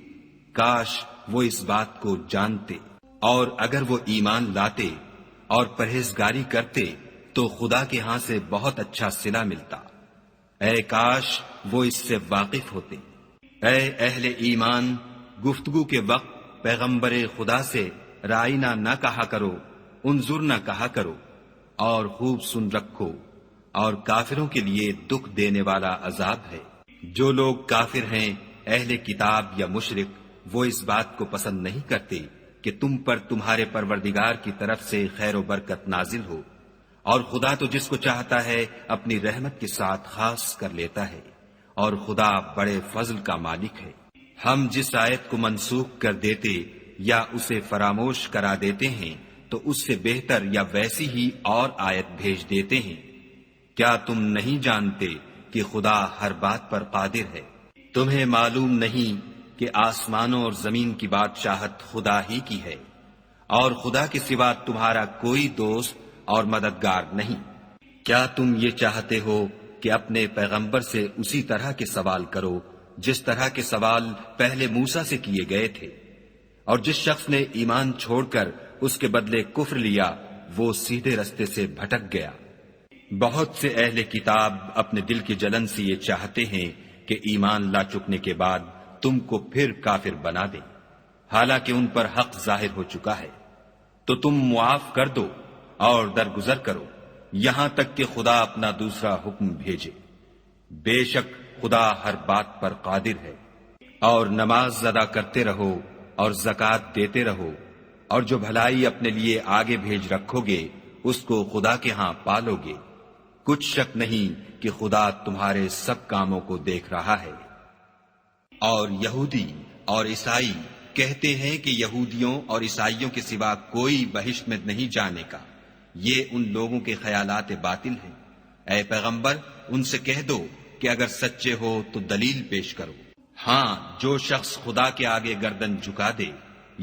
کاش وہ اس بات کو جانتے، اور اگر وہ ایمان لاتے اور پرہیزگاری کرتے تو خدا کے ہاں سے بہت اچھا صلہ ملتا، اے کاش وہ اس سے واقف ہوتے۔ اے اہل ایمان، گفتگو کے وقت پیغمبر خدا سے رائنا نہ کہا کرو، انظر نہ کہا کرو، اور خوب سن رکھو، اور کافروں کے لیے دکھ دینے والا عذاب ہے۔ جو لوگ کافر ہیں، اہل کتاب یا مشرک، وہ اس بات کو پسند نہیں کرتے کہ تم پر تمہارے پروردگار کی طرف سے خیر و برکت نازل ہو، اور خدا تو جس کو چاہتا ہے اپنی رحمت کے ساتھ خاص کر لیتا ہے، اور خدا بڑے فضل کا مالک ہے۔ ہم جس آیت کو منسوخ کر دیتے یا اسے فراموش کرا دیتے ہیں تو اس سے بہتر یا ویسی ہی اور آیت بھیج دیتے ہیں۔ کیا تم نہیں جانتے کہ خدا ہر بات پر قادر ہے؟ تمہیں معلوم نہیں کہ آسمانوں اور زمین کی بادشاہت خدا ہی کی ہے، اور خدا کے سوا تمہارا کوئی دوست اور مددگار نہیں۔ کیا تم یہ چاہتے ہو کہ اپنے پیغمبر سے اسی طرح کے سوال کرو جس طرح کے سوال پہلے موسیٰ سے کیے گئے تھے؟ اور جس شخص نے ایمان چھوڑ کر اس کے بدلے کفر لیا وہ سیدھے رستے سے بھٹک گیا۔ بہت سے اہل کتاب اپنے دل کی جلن سے یہ چاہتے ہیں کہ ایمان لا چکنے کے بعد تم کو پھر کافر بنا دیں، حالانکہ ان پر حق ظاہر ہو چکا ہے، تو تم معاف کر دو اور درگزر کرو یہاں تک کہ خدا اپنا دوسرا حکم بھیجے۔ بے شک خدا ہر بات پر قادر ہے۔ اور نماز ادا کرتے رہو اور زکوٰۃ دیتے رہو، اور جو بھلائی اپنے لیے آگے بھیج رکھو گے اس کو خدا کے ہاں پالو گے، کچھ شک نہیں کہ خدا تمہارے سب کاموں کو دیکھ رہا ہے۔ اور یہودی اور عیسائی کہتے ہیں کہ یہودیوں اور عیسائیوں کے سوا کوئی بہشت میں نہیں جانے کا، یہ ان لوگوں کے خیالات باطل ہیں۔ اے پیغمبر ان سے کہہ دو کہ اگر سچے ہو تو دلیل پیش کرو۔ ہاں، جو شخص خدا کے آگے گردن جھکا دے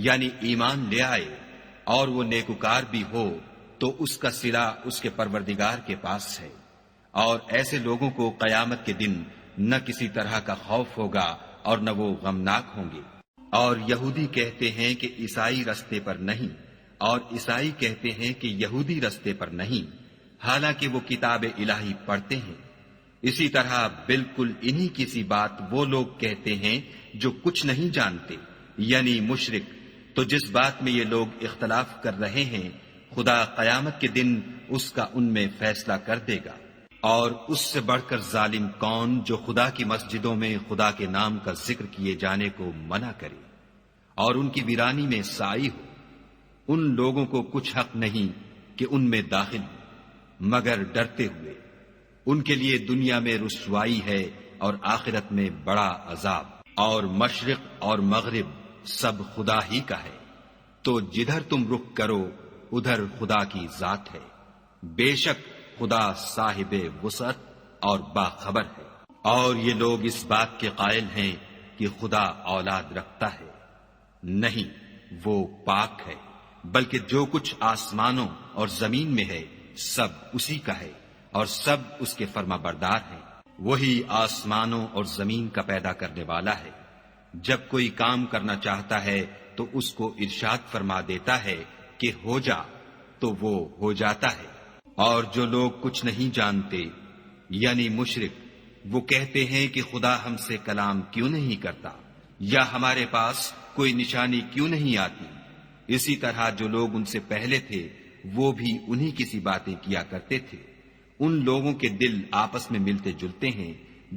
یعنی ایمان لے آئے اور وہ نیکوکار بھی ہو تو اس کا صلہ اس کے پروردگار کے پاس ہے، اور ایسے لوگوں کو قیامت کے دن نہ کسی طرح کا خوف ہوگا اور نہ وہ غمناک ہوں گے۔ اور یہودی کہتے ہیں کہ عیسائی رستے پر نہیں، اور عیسائی کہتے ہیں کہ یہودی رستے پر نہیں، حالانکہ وہ کتاب الہی پڑھتے ہیں۔ اسی طرح بالکل انہی کی سی بات وہ لوگ کہتے ہیں جو کچھ نہیں جانتے یعنی مشرک۔ تو جس بات میں یہ لوگ اختلاف کر رہے ہیں خدا قیامت کے دن اس کا ان میں فیصلہ کر دے گا۔ اور اس سے بڑھ کر ظالم کون جو خدا کی مسجدوں میں خدا کے نام کا ذکر کیے جانے کو منع کرے اور ان کی ویرانی میں سائی ہو۔ ان لوگوں کو کچھ حق نہیں کہ ان میں داخل ہو مگر ڈرتے ہوئے۔ ان کے لیے دنیا میں رسوائی ہے اور آخرت میں بڑا عذاب۔ اور مشرق اور مغرب سب خدا ہی کا ہے، تو جدھر تم رخ کرو ادھر خدا کی ذات ہے۔ بے شک خدا صاحب وسعت اور باخبر ہے۔ اور یہ لوگ اس بات کے قائل ہیں کہ خدا اولاد رکھتا ہے، نہیں، وہ پاک ہے، بلکہ جو کچھ آسمانوں اور زمین میں ہے سب اسی کا ہے، اور سب اس کے فرما بردار ہیں۔ وہی آسمانوں اور زمین کا پیدا کرنے والا ہے، جب کوئی کام کرنا چاہتا ہے تو اس کو ارشاد فرما دیتا ہے کہ ہو جا، تو وہ ہو جاتا ہے۔ اور جو لوگ کچھ نہیں جانتے یعنی مشرک، وہ کہتے ہیں کہ خدا ہم سے کلام کیوں نہیں کرتا، یا ہمارے پاس کوئی نشانی کیوں نہیں آتی۔ اسی طرح جو لوگ ان سے پہلے تھے وہ بھی انہی کی سی باتیں کیا کرتے تھے۔ ان لوگوں کے دل آپس میں ملتے جلتے ہیں۔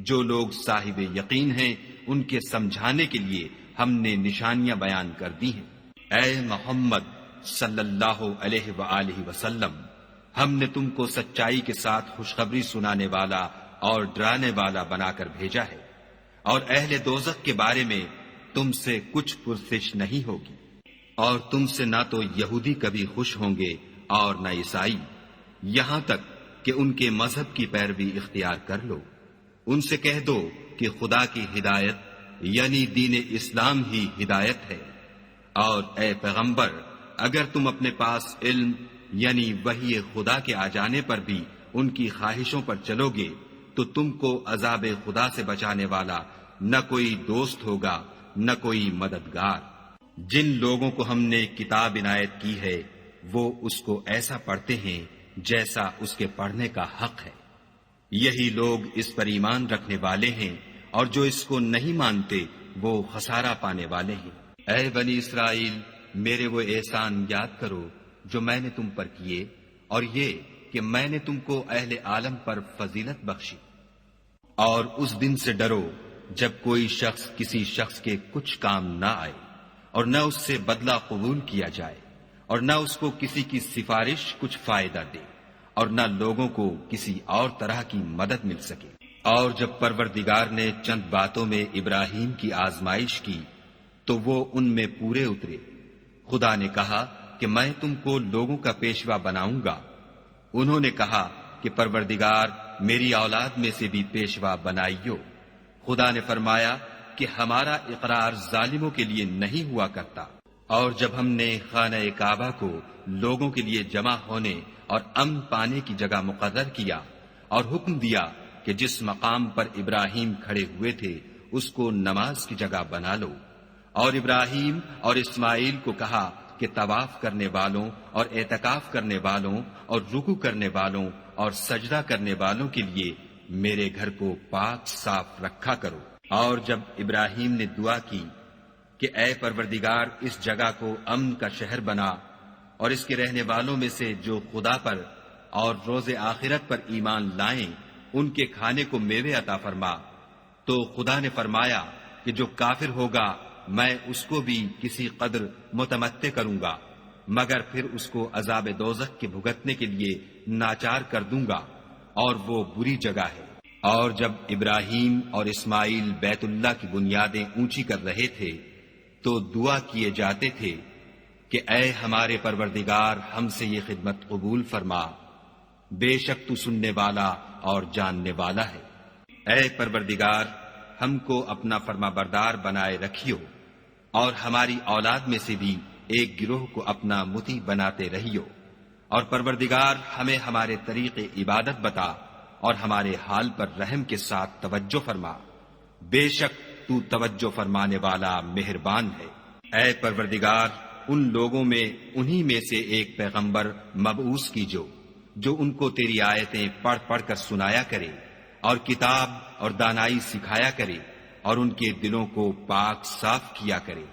جو لوگ صاحب یقین ہیں ان کے سمجھانے کے لیے ہم نے نشانیاں بیان کر دی ہیں۔ اے محمد صلی اللہ علیہ وآلہ وسلم، ہم نے تم کو سچائی کے ساتھ خوشخبری سنانے والا اور ڈرانے والا بنا کر بھیجا ہے۔ اور اہل دوزخ کے بارے میں تم سے کچھ پرسش نہیں ہوگی، اور تم سے نہ تو یہودی کبھی خوش ہوں گے اور نہ عیسائی، یہاں تک کہ ان کے مذہب کی پیروی اختیار کر لو۔ ان سے کہہ دو کہ خدا کی ہدایت یعنی دین اسلام ہی ہدایت ہے، اور اے پیغمبر اگر تم اپنے پاس علم یعنی وحی خدا کے آ جانے پر بھی ان کی خواہشوں پر چلو گے تو تم کو عذاب خدا سے بچانے والا نہ کوئی دوست ہوگا نہ کوئی مددگار۔ جن لوگوں کو ہم نے کتاب عنایت کی ہے وہ اس کو ایسا پڑھتے ہیں جیسا اس کے پڑھنے کا حق ہے، یہی لوگ اس پر ایمان رکھنے والے ہیں، اور جو اس کو نہیں مانتے وہ خسارہ پانے والے ہیں۔ اے بنی اسرائیل، میرے وہ احسان یاد کرو جو میں نے تم پر کیے، اور یہ کہ میں نے تم کو اہل عالم پر فضیلت بخشی۔ اور اس دن سے ڈرو جب کوئی شخص کسی شخص کے کچھ کام نہ آئے، اور نہ اس سے بدلہ قبول کیا جائے، اور نہ اس کو کسی کی سفارش کچھ فائدہ دے، اور نہ لوگوں کو کسی اور طرح کی مدد مل سکے۔ اور جب پروردگار نے چند باتوں میں ابراہیم کی آزمائش کی تو وہ ان میں پورے اترے۔ خدا نے کہا کہ میں تم کو لوگوں کا پیشوا بناؤں گا۔ انہوں نے کہا کہ پروردگار میری اولاد میں سے بھی پیشوا بنائیو۔ خدا نے فرمایا کہ ہمارا اقرار ظالموں کے لیے نہیں ہوا کرتا۔ اور جب ہم نے خانہ کعبہ کو لوگوں کے لیے جمع ہونے اور امن پانے کی جگہ مقرر کیا اور حکم دیا کہ جس مقام پر ابراہیم کھڑے ہوئے تھے اس کو نماز کی جگہ بنا لو، اور ابراہیم اور اسماعیل کو کہا کہ طواف کرنے والوں اور اعتکاف کرنے والوں اور رکوع کرنے والوں اور سجدہ کرنے والوں کے لیے میرے گھر کو پاک صاف رکھا کرو۔ اور جب ابراہیم نے دعا کی کہ اے پروردگار اس جگہ کو امن کا شہر بنا، اور اس کے رہنے والوں میں سے جو خدا پر اور روز آخرت پر ایمان لائیں ان کے کھانے کو میوے عطا فرما، تو خدا نے فرمایا کہ جو کافر ہوگا میں اس کو بھی کسی قدر متمتع کروں گا، مگر پھر اس کو عذاب دوزخ کے بھگتنے کے لیے ناچار کر دوں گا، اور وہ بری جگہ ہے۔ اور جب ابراہیم اور اسماعیل بیت اللہ کی بنیادیں اونچی کر رہے تھے تو دعا کیے جاتے تھے کہ اے ہمارے پروردگار ہم سے یہ خدمت قبول فرما، بے شک تو سننے والا اور جاننے والا ہے۔ اے پروردگار ہم کو اپنا فرما بردار بنائے رکھیو، اور ہماری اولاد میں سے بھی ایک گروہ کو اپنا مطیع بناتے رہیو، اور پروردگار ہمیں ہمارے طریق عبادت بتا اور ہمارے حال پر رحم کے ساتھ توجہ فرما، بے شک تو توجہ فرمانے والا مہربان ہے۔ اے پروردگار ان لوگوں میں انہی میں سے ایک پیغمبر مبعوث جو ان کو تیری آیتیں پڑھ پڑھ کر سنایا کرے اور کتاب اور دانائی سکھایا کرے اور ان کے دلوں کو پاک صاف کیا کرے،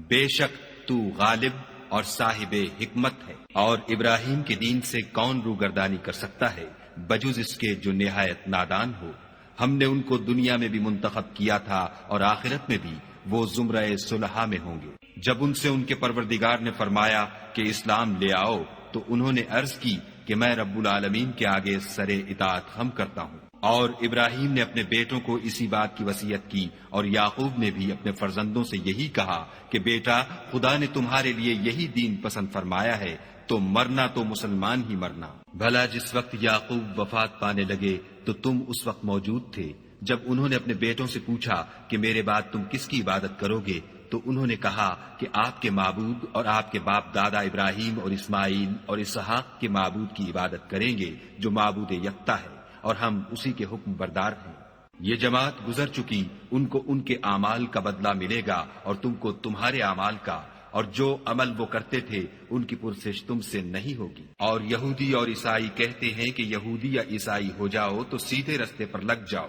بے شک تو غالب اور صاحب حکمت ہے۔ اور ابراہیم کے دین سے کون روگردانی کر سکتا ہے بجز اس کے جو نہایت نادان ہو۔ ہم نے ان کو دنیا میں بھی منتخب کیا تھا اور آخرت میں بھی وہ زمرہ صلحاء میں ہوں گے۔ جب ان سے ان کے پروردگار نے فرمایا کہ اسلام لے آؤ تو انہوں نے عرض کی کہ میں رب العالمین کے آگے سر اطاعت خم کرتا ہوں۔ اور ابراہیم نے اپنے بیٹوں کو اسی بات کی وصیت کی، اور یعقوب نے بھی اپنے فرزندوں سے یہی کہا کہ بیٹا خدا نے تمہارے لیے یہی دین پسند فرمایا ہے تو مرنا تو مسلمان ہی مرنا۔ بھلا جس وقت یعقوب وفات پانے لگے تو تم اس وقت موجود تھے جب انہوں نے اپنے بیٹوں سے پوچھا کہ میرے بعد تم کس کی عبادت کرو گے، تو انہوں نے کہا کہ آپ کے معبود اور آپ کے باپ دادا ابراہیم اور اسماعیل اور اسحاق کے معبود کی عبادت کریں گے جو معبود یکتا ہے، اور ہم اسی کے حکم بردار ہیں۔ یہ جماعت گزر چکی، ان کو ان کے اعمال کا بدلہ ملے گا اور تم کو تمہارے اعمال کا، اور جو عمل وہ کرتے تھے ان کی پرسش تم سے نہیں ہوگی۔ اور یہودی اور عیسائی کہتے ہیں کہ یہودی یا عیسائی ہو جاؤ تو سیدھے رستے پر لگ جاؤ۔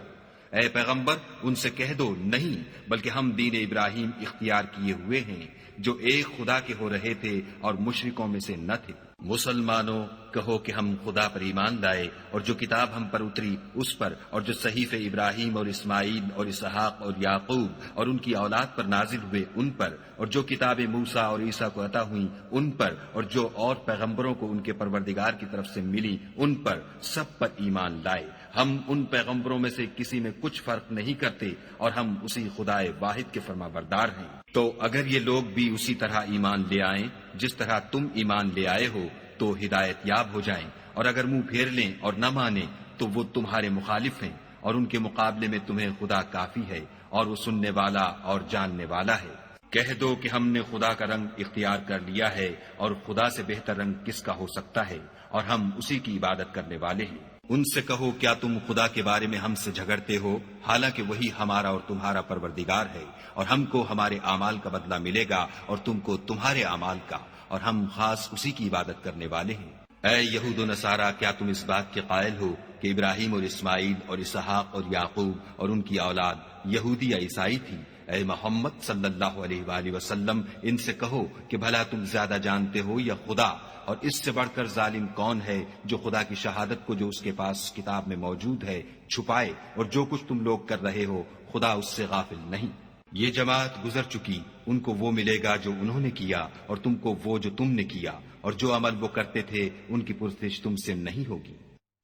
اے پیغمبر ان سے کہہ دو نہیں، بلکہ ہم دین ابراہیم اختیار کیے ہوئے ہیں جو ایک خدا کے ہو رہے تھے اور مشرکوں میں سے نہ تھے۔ مسلمانوں کہو کہ ہم خدا پر ایمان لائے اور جو کتاب ہم پر اتری اس پر، اور جو صحیفے ابراہیم اور اسماعیل اور اسحاق اور یعقوب اور ان کی اولاد پر نازل ہوئے ان پر، اور جو کتابیں موسیٰ اور عیسیٰ کو عطا ہوئیں ان پر، اور جو اور پیغمبروں کو ان کے پروردگار کی طرف سے ملی ان پر، سب پر ایمان لائے۔ ہم ان پیغمبروں میں سے کسی میں کچھ فرق نہیں کرتے اور ہم اسی خدائے واحد کے فرما بردار ہیں۔ تو اگر یہ لوگ بھی اسی طرح ایمان لے آئیں جس طرح تم ایمان لے آئے ہو تو ہدایت یاب ہو جائیں، اور اگر منہ پھیر لیں اور نہ مانیں تو وہ تمہارے مخالف ہیں، اور ان کے مقابلے میں تمہیں خدا کافی ہے، اور وہ سننے والا اور جاننے والا ہے۔ کہہ دو کہ ہم نے خدا کا رنگ اختیار کر لیا ہے، اور خدا سے بہتر رنگ کس کا ہو سکتا ہے، اور ہم اسی کی عبادت کرنے والے ہیں۔ ان سے کہو کیا تم خدا کے بارے میں ہم سے جھگڑتے ہو، حالانکہ وہی ہمارا اور تمہارا پروردگار ہے، اور ہم کو ہمارے اعمال کا بدلہ ملے گا اور تم کو تمہارے اعمال کا، اور ہم خاص اسی کی عبادت کرنے والے ہیں۔ اے یہود و نصارا، کیا تم اس بات کے قائل ہو کہ ابراہیم اور اسماعیل اور اسحاق اور یعقوب اور ان کی اولاد یہودی یا عیسائی تھی؟ اے محمد صلی اللہ علیہ وآلہ وسلم، ان سے کہو کہ بھلا تم زیادہ جانتے ہو یا خدا؟ اور اس سے بڑھ کر ظالم کون ہے جو خدا کی شہادت کو جو اس کے پاس کتاب میں موجود ہے چھپائے، اور جو کچھ تم لوگ کر رہے ہو خدا اس سے غافل نہیں۔ یہ جماعت گزر چکی، ان کو وہ ملے گا جو انہوں نے کیا، اور تم کو وہ جو تم نے کیا، اور جو عمل وہ کرتے تھے ان کی پرسش تم سے نہیں ہوگی۔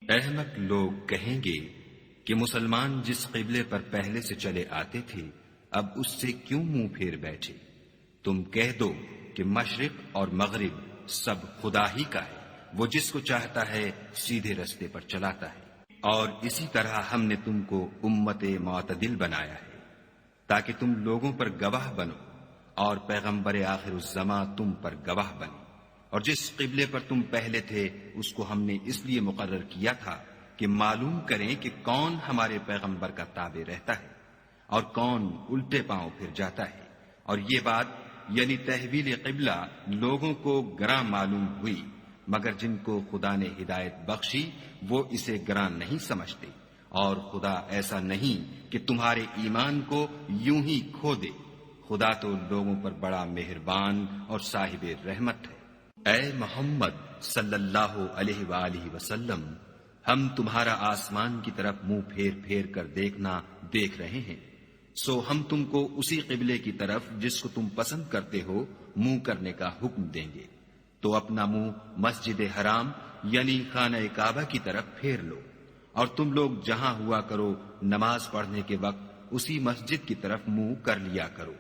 احمق لوگ کہیں گے کہ مسلمان جس قبلے پر پہلے سے چلے آتے تھے اب اس سے کیوں منہ پھیر بیٹھے؟ تم کہہ دو کہ مشرق اور مغرب سب خدا ہی کا ہے، وہ جس کو چاہتا ہے سیدھے رستے پر چلاتا ہے، اور اسی طرح ہم نے تم کو امت معتدل بنایا ہے تاکہ تم لوگوں پر گواہ بنو، اور پیغمبر آخر الزماں تم پر گواہ بنے۔ اور جس قبلے پر تم پہلے تھے اس کو ہم نے اس لیے مقرر کیا تھا کہ معلوم کریں کہ کون ہمارے پیغمبر کا تابع رہتا ہے اور کون الٹے پاؤں پھر جاتا ہے۔ اور یہ بات یعنی تحویل قبلہ لوگوں کو گراں معلوم ہوئی، مگر جن کو خدا نے ہدایت بخشی وہ اسے گراں نہیں سمجھتے، اور خدا ایسا نہیں کہ تمہارے ایمان کو یوں ہی کھو دے۔ خدا تو لوگوں پر بڑا مہربان اور صاحب رحمت ہے۔ اے محمد صلی اللہ علیہ وآلہ وسلم، ہم تمہارا آسمان کی طرف منہ پھیر پھیر کر دیکھنا دیکھ رہے ہیں، سو ہم تم کو اسی قبلے کی طرف جس کو تم پسند کرتے ہو منہ کرنے کا حکم دیں گے، تو اپنا منہ مسجد حرام یعنی خانہ کعبہ کی طرف پھیر لو، اور تم لوگ جہاں ہوا کرو نماز پڑھنے کے وقت اسی مسجد کی طرف منہ کر لیا کرو۔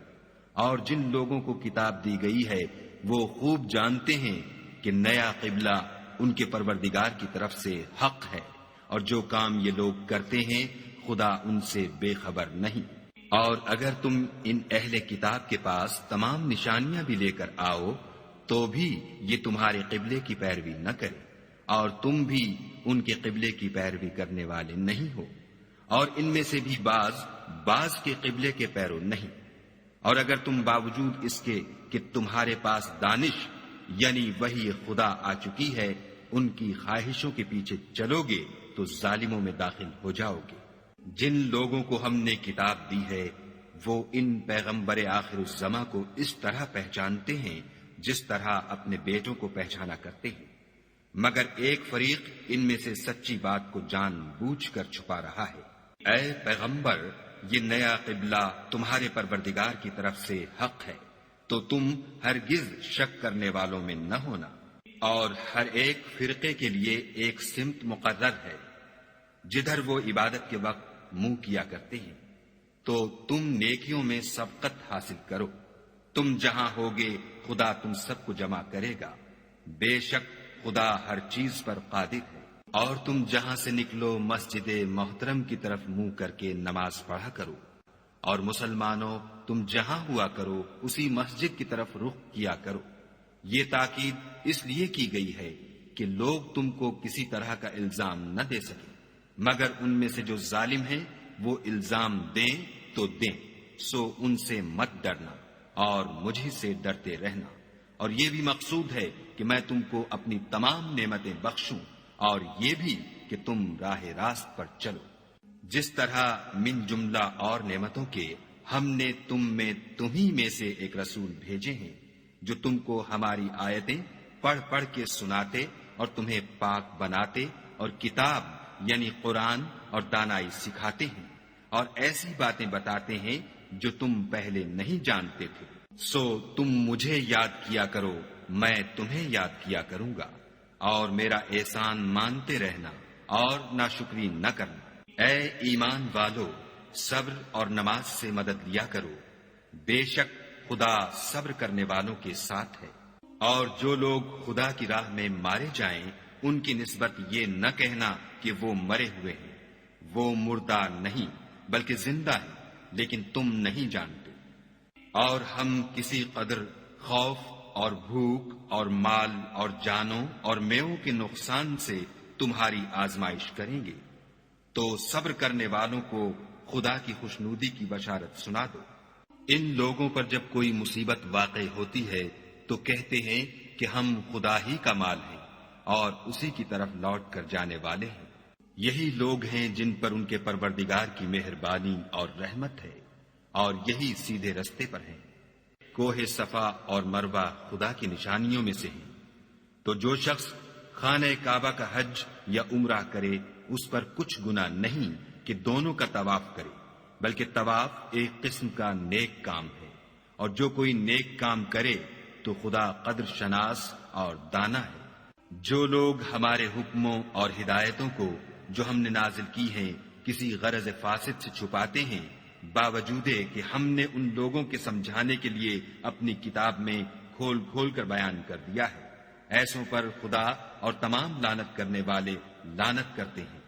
اور جن لوگوں کو کتاب دی گئی ہے وہ خوب جانتے ہیں کہ نیا قبلہ ان کے پروردگار کی طرف سے حق ہے، اور جو کام یہ لوگ کرتے ہیں خدا ان سے بے خبر نہیں۔ اور اگر تم ان اہل کتاب کے پاس تمام نشانیاں بھی لے کر آؤ تو بھی یہ تمہارے قبلے کی پیروی نہ کرے، اور تم بھی ان کے قبلے کی پیروی کرنے والے نہیں ہو، اور ان میں سے بھی بعض کے قبلے کے پیرو نہیں۔ اور اگر تم باوجود اس کے کہ تمہارے پاس دانش یعنی وحی خدا آ چکی ہے ان کی خواہشوں کے پیچھے چلو گے تو ظالموں میں داخل ہو جاؤ گے۔ جن لوگوں کو ہم نے کتاب دی ہے وہ ان پیغمبر آخر الزماں کو اس طرح پہچانتے ہیں جس طرح اپنے بیٹوں کو پہچانا کرتے ہیں، مگر ایک فریق ان میں سے سچی بات کو جان بوجھ کر چھپا رہا ہے۔ اے پیغمبر، یہ نیا قبلہ تمہارے پروردگار کی طرف سے حق ہے، تو تم ہرگز شک کرنے والوں میں نہ ہونا، اور ہر ایک فرقے کے لیے ایک سمت مقرر ہے جدھر وہ عبادت کے وقت منہ کیا کرتے ہیں، تو تم نیکیوں میں سبقت حاصل کرو۔ تم جہاں ہوگے خدا تم سب کو جمع کرے گا، بے شک خدا ہر چیز پر قادر ہے۔ اور تم جہاں سے نکلو مسجد محترم کی طرف منہ کر کے نماز پڑھا کرو، اور مسلمانوں تم جہاں ہوا کرو اسی مسجد کی طرف رخ کیا کرو۔ یہ تاکید اس لیے کی گئی ہے کہ لوگ تم کو کسی طرح کا الزام نہ دے سکے، مگر ان میں سے جو ظالم ہیں وہ الزام دیں تو دیں، سو ان سے مت ڈرنا اور مجھ سے ڈرتے رہنا۔ اور یہ بھی مقصود ہے کہ میں تم کو اپنی تمام نعمتیں بخشوں، اور یہ بھی کہ تم راہ راست پر چلو۔ جس طرح من جملہ اور نعمتوں کے ہم نے تمہیں میں سے ایک رسول بھیجے ہیں جو تم کو ہماری آیتیں پڑھ پڑھ کے سناتے اور تمہیں پاک بناتے اور کتاب یعنی قرآن اور دانائی سکھاتے ہیں اور ایسی باتیں بتاتے ہیں جو تم پہلے نہیں جانتے تھے۔ سو تم مجھے یاد کیا کرو، میں تمہیں یاد کیا کروں گا، اور میرا احسان مانتے رہنا اور ناشکری نہ کرنا۔ اے ایمان والو، صبر اور نماز سے مدد لیا کرو، بے شک خدا صبر کرنے والوں کے ساتھ ہے۔ اور جو لوگ خدا کی راہ میں مارے جائیں ان کی نسبت یہ نہ کہنا کہ وہ مرے ہوئے ہیں، وہ مردہ نہیں بلکہ زندہ ہیں، لیکن تم نہیں جانتے۔ اور ہم کسی قدر خوف اور بھوک اور مال اور جانوں اور میووں کے نقصان سے تمہاری آزمائش کریں گے، تو صبر کرنے والوں کو خدا کی خوشنودی کی بشارت سنا دو۔ ان لوگوں پر جب کوئی مصیبت واقع ہوتی ہے تو کہتے ہیں کہ ہم خدا ہی کا مال ہیں اور اسی کی طرف لوٹ کر جانے والے ہیں۔ یہی لوگ ہیں جن پر ان کے پروردگار کی مہربانی اور رحمت ہے، اور یہی سیدھے رستے پر ہیں۔ کوہ صفا اور مروہ خدا کی نشانیوں میں سے ہیں، تو جو شخص خانہ کعبہ کا حج یا عمرہ کرے اس پر کچھ گناہ نہیں کہ دونوں کا طواف کرے، بلکہ طواف ایک قسم کا نیک کام ہے، اور جو کوئی نیک کام کرے تو خدا قدر شناس اور دانا ہے۔ جو لوگ ہمارے حکموں اور ہدایتوں کو جو ہم نے نازل کی ہیں کسی غرض فاسد سے چھپاتے ہیں، باوجود کہ ہم نے ان لوگوں کے سمجھانے کے لیے اپنی کتاب میں کھول کھول کر بیان کر دیا ہے، ایسوں پر خدا اور تمام لعنت کرنے والے لعنت کرتے ہیں۔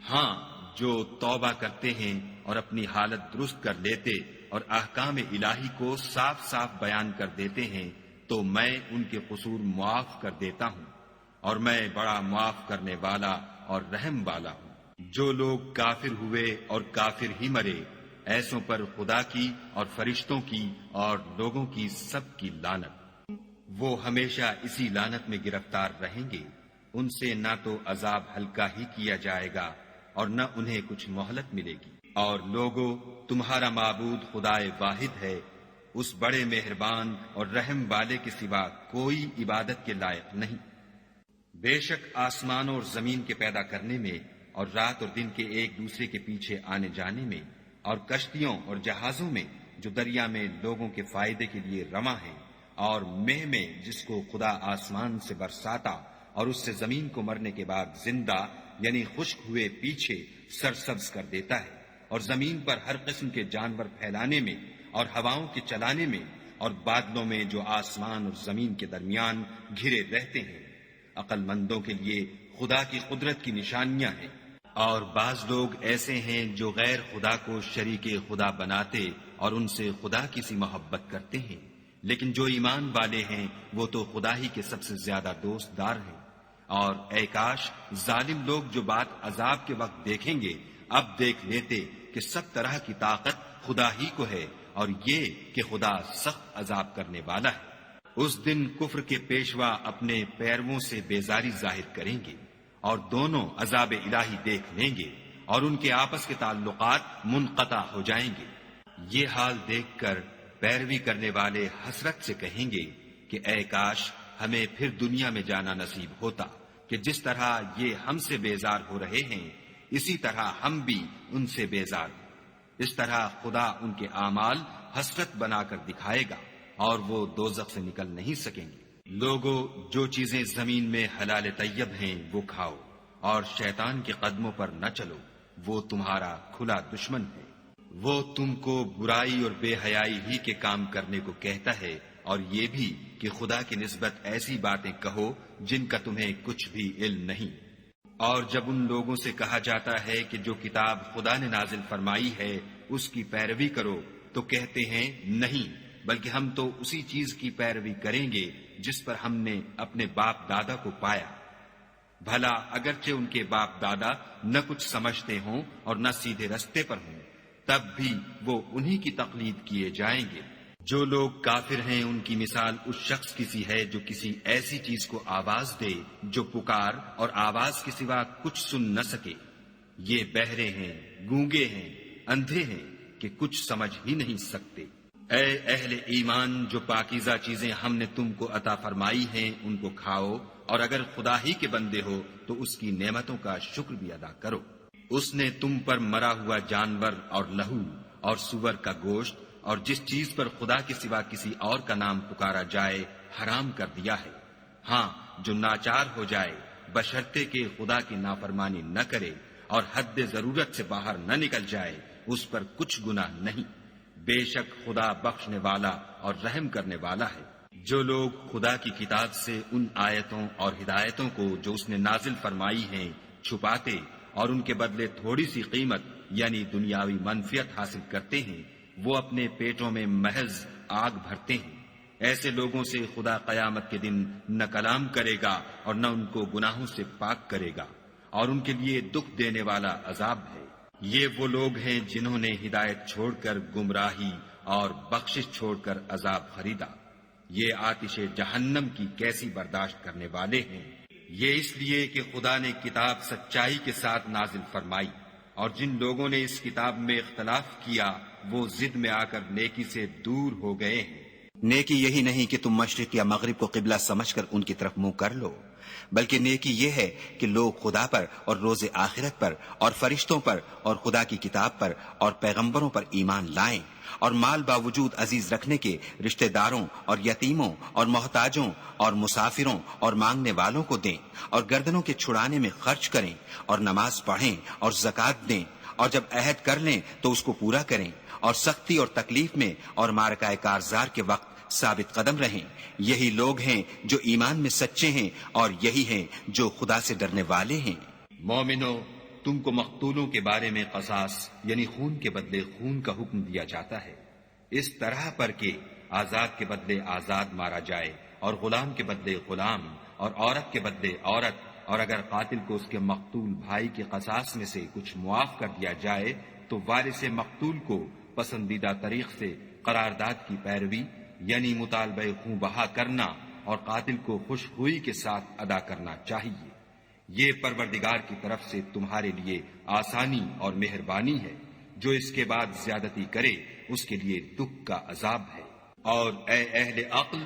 ہاں، جو توبہ کرتے ہیں اور اپنی حالت درست کر لیتے اور احکام الہی کو صاف صاف بیان کر دیتے ہیں تو میں ان کے قصور معاف کر دیتا ہوں، اور میں بڑا معاف کرنے والا اور رحم والا ہوں۔ جو لوگ کافر ہوئے اور کافر ہی مرے، ایسوں پر خدا کی اور فرشتوں کی اور لوگوں کی سب کی لعنت۔ وہ ہمیشہ اسی لعنت میں گرفتار رہیں گے، ان سے نہ تو عذاب ہلکا ہی کیا جائے گا اور نہ انہیں کچھ مہلت ملے گی۔ اور لوگو، تمہارا معبود خدائے واحد ہے، اس بڑے مہربان اور رحم والے کے سوا کوئی عبادت کے لائق نہیں۔ بے شک آسمانوں اور زمین کے پیدا کرنے میں اور رات اور دن کے ایک دوسرے کے پیچھے آنے جانے میں اور کشتیوں اور جہازوں میں جو دریا میں لوگوں کے فائدے کے لیے رواں ہیں، اور مہ میں جس کو خدا آسمان سے برساتا اور اس سے زمین کو مرنے کے بعد زندہ یعنی خشک ہوئے پیچھے سرسبز کر دیتا ہے، اور زمین پر ہر قسم کے جانور پھیلانے میں اور ہواؤں کے چلانے میں اور بادلوں میں جو آسمان اور زمین کے درمیان گھرے رہتے ہیں۔ عقل مندوں کے لیے خدا کی قدرت کی نشانیاں ہیں۔ اور بعض لوگ ایسے ہیں جو غیر خدا کو شریک خدا بناتے اور ان سے خدا کی سی محبت کرتے ہیں، لیکن جو ایمان والے ہیں وہ تو خدا ہی کے سب سے زیادہ دوست دار ہیں۔ اور اے کاش ظالم لوگ جو بات عذاب کے وقت دیکھیں گے اب دیکھ لیتے کہ سب طرح کی طاقت خدا ہی کو ہے، اور یہ کہ خدا سخت عذاب کرنے والا ہے۔ اس دن کفر کے پیشوا اپنے پیرووں سے بیزاری ظاہر کریں گے اور دونوں عذاب الہی دیکھ لیں گے اور ان کے آپس کے تعلقات منقطع ہو جائیں گے۔ یہ حال دیکھ کر پیروی کرنے والے حسرت سے کہیں گے کہ اے کاش ہمیں پھر دنیا میں جانا نصیب ہوتا کہ جس طرح یہ ہم سے بیزار ہو رہے ہیں اسی طرح ہم بھی ان سے بیزار ہیں۔ اس طرح خدا ان کے اعمال حسرت بنا کر دکھائے گا اور وہ دوزخ سے نکل نہیں سکیں گے۔ لوگو، جو چیزیں زمین میں حلال طیب ہیں وہ کھاؤ، اور شیطان کے قدموں پر نہ چلو، وہ تمہارا کھلا دشمن ہے۔ وہ تم کو برائی اور بے حیائی ہی کے کام کرنے کو کہتا ہے، اور یہ بھی کہ خدا کی نسبت ایسی باتیں کہو جن کا تمہیں کچھ بھی علم نہیں۔ اور جب ان لوگوں سے کہا جاتا ہے کہ جو کتاب خدا نے نازل فرمائی ہے اس کی پیروی کرو تو کہتے ہیں نہیں، بلکہ ہم تو اسی چیز کی پیروی کریں گے جس پر ہم نے اپنے باپ دادا کو پایا۔ بھلا اگرچہ ان کے باپ دادا نہ کچھ سمجھتے ہوں اور نہ سیدھے رستے پر ہوں، تب بھی وہ انہی کی تقلید کیے جائیں گے۔ جو لوگ کافر ہیں ان کی مثال اس شخص کی سی ہے جو کسی ایسی چیز کو آواز دے جو پکار اور آواز کے سوا کچھ سن نہ سکے۔ یہ بہرے ہیں، گونگے ہیں، اندھے ہیں کہ کچھ سمجھ ہی نہیں سکتے۔ اے اہل ایمان، جو پاکیزہ چیزیں ہم نے تم کو عطا فرمائی ہیں ان کو کھاؤ، اور اگر خدا ہی کے بندے ہو تو اس کی نعمتوں کا شکر بھی ادا کرو۔ اس نے تم پر مرا ہوا جانور اور لہو اور سور کا گوشت اور جس چیز پر خدا کے سوا کسی اور کا نام پکارا جائے حرام کر دیا ہے۔ ہاں، جو ناچار ہو جائے بشرطے کہ خدا کی نافرمانی نہ کرے اور حد ضرورت سے باہر نہ نکل جائے، اس پر کچھ گناہ نہیں۔ بے شک خدا بخشنے والا اور رحم کرنے والا ہے۔ جو لوگ خدا کی کتاب سے ان آیتوں اور ہدایتوں کو جو اس نے نازل فرمائی ہیں چھپاتے اور ان کے بدلے تھوڑی سی قیمت یعنی دنیاوی منفعت حاصل کرتے ہیں، وہ اپنے پیٹوں میں محض آگ بھرتے ہیں۔ ایسے لوگوں سے خدا قیامت کے دن نہ کلام کرے گا اور نہ ان کو گناہوں سے پاک کرے گا، اور ان کے لیے دکھ دینے والا عذاب ہے۔ یہ وہ لوگ ہیں جنہوں نے ہدایت چھوڑ کر گمراہی اور بخشش چھوڑ کر عذاب خریدا۔ یہ آتش جہنم کی کیسی برداشت کرنے والے ہیں۔ یہ اس لیے کہ خدا نے کتاب سچائی کے ساتھ نازل فرمائی، اور جن لوگوں نے اس کتاب میں اختلاف کیا وہ ضد میں آ کر نیکی سے دور ہو گئے ہیں۔ نیکی یہی نہیں کہ تم مشرق یا مغرب کو قبلہ سمجھ کر ان کی طرف منہ کر لو، بلکہ نیکی یہ ہے کہ لوگ خدا پر اور روز آخرت پر اور فرشتوں پر اور خدا کی کتاب پر اور پیغمبروں پر ایمان لائیں، اور مال باوجود عزیز رکھنے کے رشتہ داروں اور یتیموں اور محتاجوں اور مسافروں اور مانگنے والوں کو دیں، اور گردنوں کے چھڑانے میں خرچ کریں، اور نماز پڑھیں اور زکوٰۃ دیں، اور جب عہد کر لیں تو اس کو پورا کریں، اور سختی اور تکلیف میں اور معرکہ کارزار کے وقت ثابت قدم رہیں۔ یہی لوگ ہیں جو ایمان میں سچے ہیں، اور یہی ہیں جو خدا سے ڈرنے والے ہیں۔ مومنو، تم کو مقتولوں کے بارے میں قصاص یعنی خون کے بدلے خون کا حکم دیا جاتا ہے، اس طرح پر کہ آزاد کے بدلے آزاد مارا جائے، اور غلام کے بدلے غلام، اور عورت کے بدلے عورت، اور اگر قاتل کو اس کے مقتول بھائی کے قصاص میں سے کچھ معاف کر دیا جائے تو وارث مقتول کو پسندیدہ طریق سے قرارداد کی پیروی یعنی مطالبہ خون بہا کرنا اور قاتل کو خوش ہوئی کے ساتھ ادا کرنا چاہیے۔ یہ پروردگار کی طرف سے تمہارے لیے آسانی اور مہربانی ہے۔ جو اس کے بعد زیادتی کرے اس کے لیے دکھ کا عذاب ہے۔ اور اے اہل عقل،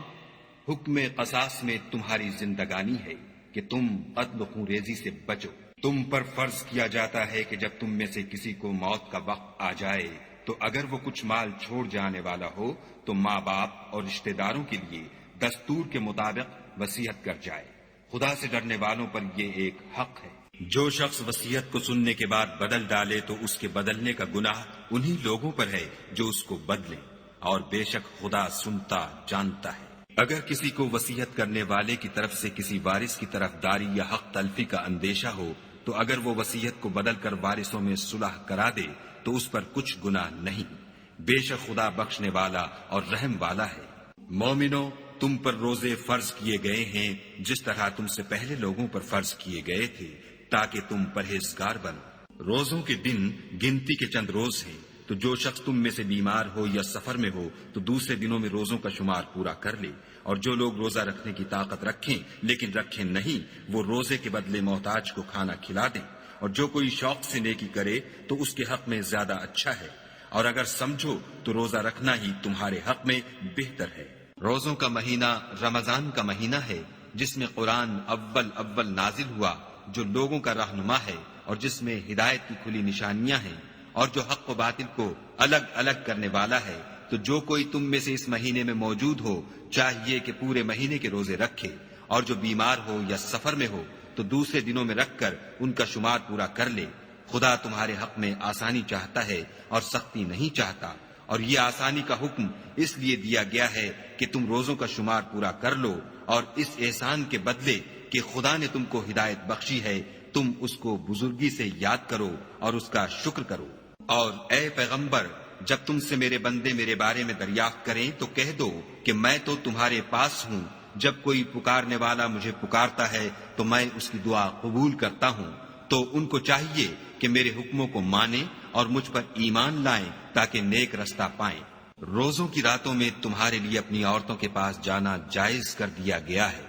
حکم قصاص میں تمہاری زندگانی ہے کہ تم قتل و خون ریزی سے بچو۔ تم پر فرض کیا جاتا ہے کہ جب تم میں سے کسی کو موت کا وقت آ جائے تو اگر وہ کچھ مال چھوڑ جانے والا ہو تو ماں باپ اور رشتہ داروں کے لیے دستور کے مطابق وصیت کر جائے۔ خدا سے ڈرنے والوں پر یہ ایک حق ہے۔ جو شخص وصیت کو سننے کے بعد بدل ڈالے تو اس کے بدلنے کا گناہ انہی لوگوں پر ہے جو اس کو بدلیں، اور بے شک خدا سنتا جانتا ہے۔ اگر کسی کو وصیت کرنے والے کی طرف سے کسی وارث کی طرفداری یا حق تلفی کا اندیشہ ہو تو اگر وہ وصیت کو بدل کر وارثوں میں صلح کرا دے تو اس پر کچھ گناہ نہیں، بے شک خدا بخشنے والا اور رحم والا ہے۔ مومنو، تم پر روزے فرض کیے گئے ہیں جس طرح تم سے پہلے لوگوں پر فرض کیے گئے تھے تاکہ تم پرہیزگار بنو۔ روزوں کے دن گنتی کے چند روز ہیں، تو جو شخص تم میں سے بیمار ہو یا سفر میں ہو تو دوسرے دنوں میں روزوں کا شمار پورا کر لے، اور جو لوگ روزہ رکھنے کی طاقت رکھیں لیکن رکھیں نہیں وہ روزے کے بدلے محتاج کو کھانا کھلا دیں، اور جو کوئی شوق سے نیکی کرے تو اس کے حق میں زیادہ اچھا ہے، اور اگر سمجھو تو روزہ رکھنا ہی تمہارے حق میں بہتر ہے۔ روزوں کا مہینہ رمضان کا مہینہ ہے جس میں قرآن اول نازل ہوا، جو لوگوں کا رہنما ہے اور جس میں ہدایت کی کھلی نشانیاں ہیں، اور جو حق و باطل کو الگ الگ کرنے والا ہے۔ تو جو کوئی تم میں سے اس مہینے میں موجود ہو چاہیے کہ پورے مہینے کے روزے رکھے، اور جو بیمار ہو یا سفر میں ہو تو دوسرے دنوں میں رکھ کر ان کا شمار پورا کر لے۔ خدا تمہارے حق میں آسانی چاہتا ہے اور سختی نہیں چاہتا، اور یہ آسانی کا حکم اس لیے دیا گیا ہے کہ تم روزوں کا شمار پورا کر لو، اور اس احسان کے بدلے کہ خدا نے تم کو ہدایت بخشی ہے تم اس کو بزرگی سے یاد کرو اور اس کا شکر کرو۔ اور اے پیغمبر، جب تم سے میرے بندے میرے بارے میں دریافت کریں تو کہہ دو کہ میں تو تمہارے پاس ہوں، جب کوئی پکارنے والا مجھے پکارتا ہے تو میں اس کی دعا قبول کرتا ہوں۔ تو ان کو چاہیے کہ میرے حکموں کو مانیں اور مجھ پر ایمان لائیں تاکہ نیک رستہ پائیں۔ روزوں کی راتوں میں تمہارے لیے اپنی عورتوں کے پاس جانا جائز کر دیا گیا ہے،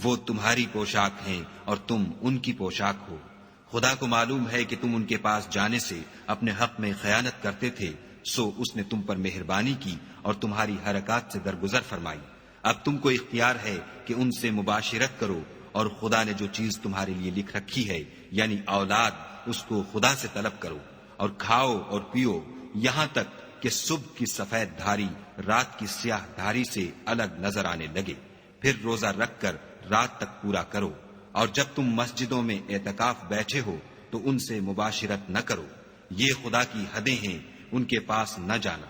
وہ تمہاری پوشاک ہیں اور تم ان کی پوشاک ہو۔ خدا کو معلوم ہے کہ تم ان کے پاس جانے سے اپنے حق میں خیانت کرتے تھے، سو اس نے تم پر مہربانی کی اور تمہاری حرکات سے درگزر فرمائی۔ اب تم کو اختیار ہے کہ ان سے مباشرت کرو، اور خدا نے جو چیز تمہارے لیے لکھ رکھی ہے یعنی اولاد، اس کو خدا سے طلب کرو، اور کھاؤ اور پیو یہاں تک کہ صبح کی سفید دھاری رات کی سیاہ دھاری سے الگ نظر آنے لگے، پھر روزہ رکھ کر رات تک پورا کرو، اور جب تم مسجدوں میں اعتکاف بیٹھے ہو تو ان سے مباشرت نہ کرو، یہ خدا کی حدیں ہیں، ان کے پاس نہ جانا۔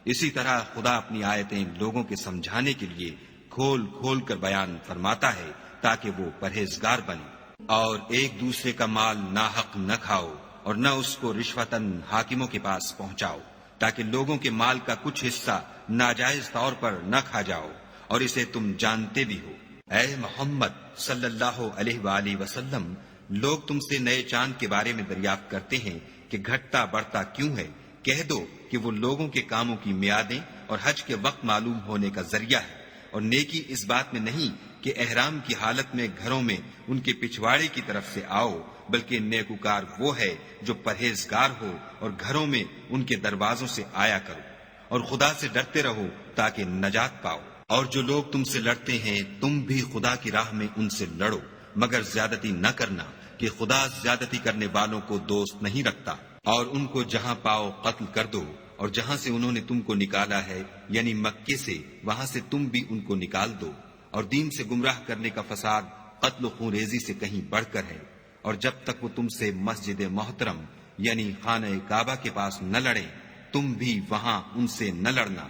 اسی طرح خدا اپنی آیتیں لوگوں کے سمجھانے کے لیے کھول کھول کر بیان فرماتا ہے تاکہ وہ پرہیزگار بنے۔ اور ایک دوسرے کا مال ناحق نہ کھاؤ، اور نہ اس کو رشوتاً حاکموں کے پاس پہنچاؤ، تاکہ لوگوں کے مال کا کچھ حصہ ناجائز طور پر نہ کھا جاؤ، اور اسے تم جانتے بھی ہو۔ اے محمد صلی اللہ علیہ وآلہ وسلم، لوگ تم سے نئے چاند کے بارے میں دریافت کرتے ہیں کہ گھٹتا بڑھتا کیوں ہے؟ کہہ دو کہ وہ لوگوں کے کاموں کی میعادیں اور حج کے وقت معلوم ہونے کا ذریعہ ہے، اور نیکی اس بات میں نہیں کہ احرام کی حالت میں گھروں میں ان کے پچھواڑے کی طرف سے آؤ، بلکہ نیکوکار وہ ہے جو پرہیزگار ہو اور گھروں میں ان کے دروازوں سے آیا کرو، اور خدا سے ڈرتے رہو تاکہ نجات پاؤ۔ اور جو لوگ تم سے لڑتے ہیں تم بھی خدا کی راہ میں ان سے لڑو، مگر زیادتی نہ کرنا کہ خدا زیادتی کرنے والوں کو دوست نہیں رکھتا۔ اور ان کو جہاں پاؤ قتل کر دو، اور جہاں سے انہوں نے تم کو نکالا ہے یعنی مکے سے، وہاں سے تم بھی ان کو نکال دو۔ اور دین سے گمراہ کرنے کا فساد قتل و خون ریزی سے کہیں بڑھ کر ہے، اور جب تک وہ تم سے مسجد محترم یعنی خانہ کعبہ کے پاس نہ لڑیں تم بھی وہاں ان سے نہ لڑنا۔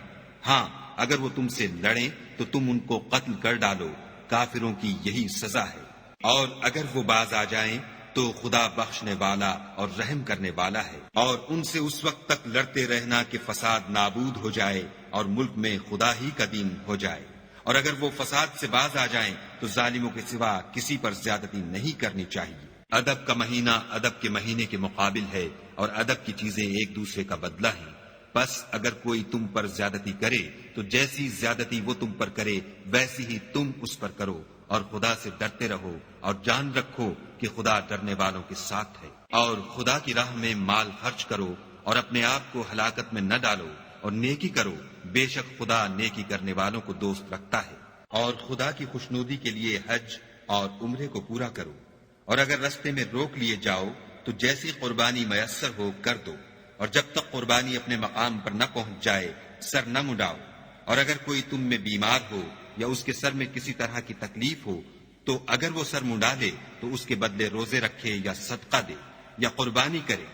ہاں اگر وہ تم سے لڑیں تو تم ان کو قتل کر ڈالو، کافروں کی یہی سزا ہے۔ اور اگر وہ باز آ جائیں تو خدا بخشنے والا اور رحم کرنے والا ہے۔ اور ان سے اس وقت تک لڑتے رہنا کہ فساد نابود ہو جائے اور ملک میں خدا ہی کا دین ہو جائے، اور اگر وہ فساد سے باز آ جائیں تو ظالموں کے سوا کسی پر زیادتی نہیں کرنی چاہیے۔ ادب کا مہینہ ادب کے مہینے کے مقابل ہے، اور ادب کی چیزیں ایک دوسرے کا بدلہ ہیں۔ بس اگر کوئی تم پر زیادتی کرے تو جیسی زیادتی وہ تم پر کرے ویسی ہی تم اس پر کرو، اور خدا سے ڈرتے رہو اور جان رکھو کہ خدا ڈرنے والوں کے ساتھ ہے۔ اور خدا کی راہ میں مال خرچ کرو اور اپنے آپ کو ہلاکت میں نہ ڈالو، اور نیکی کرو، بے شک خدا نیکی کرنے والوں کو دوست رکھتا ہے۔ اور خدا کی خوشنودی کے لیے حج اور عمرے کو پورا کرو، اور اگر رستے میں روک لیے جاؤ تو جیسی قربانی میسر ہو کر دو، اور جب تک قربانی اپنے مقام پر نہ پہنچ جائے سر نہ مڈاؤ۔ اور اگر کوئی تم میں بیمار ہو یا اس کے سر میں کسی طرح کی تکلیف ہو تو اگر وہ سر منڈا لے تو اس کے بدلے روزے رکھے یا صدقہ دے یا قربانی کرے۔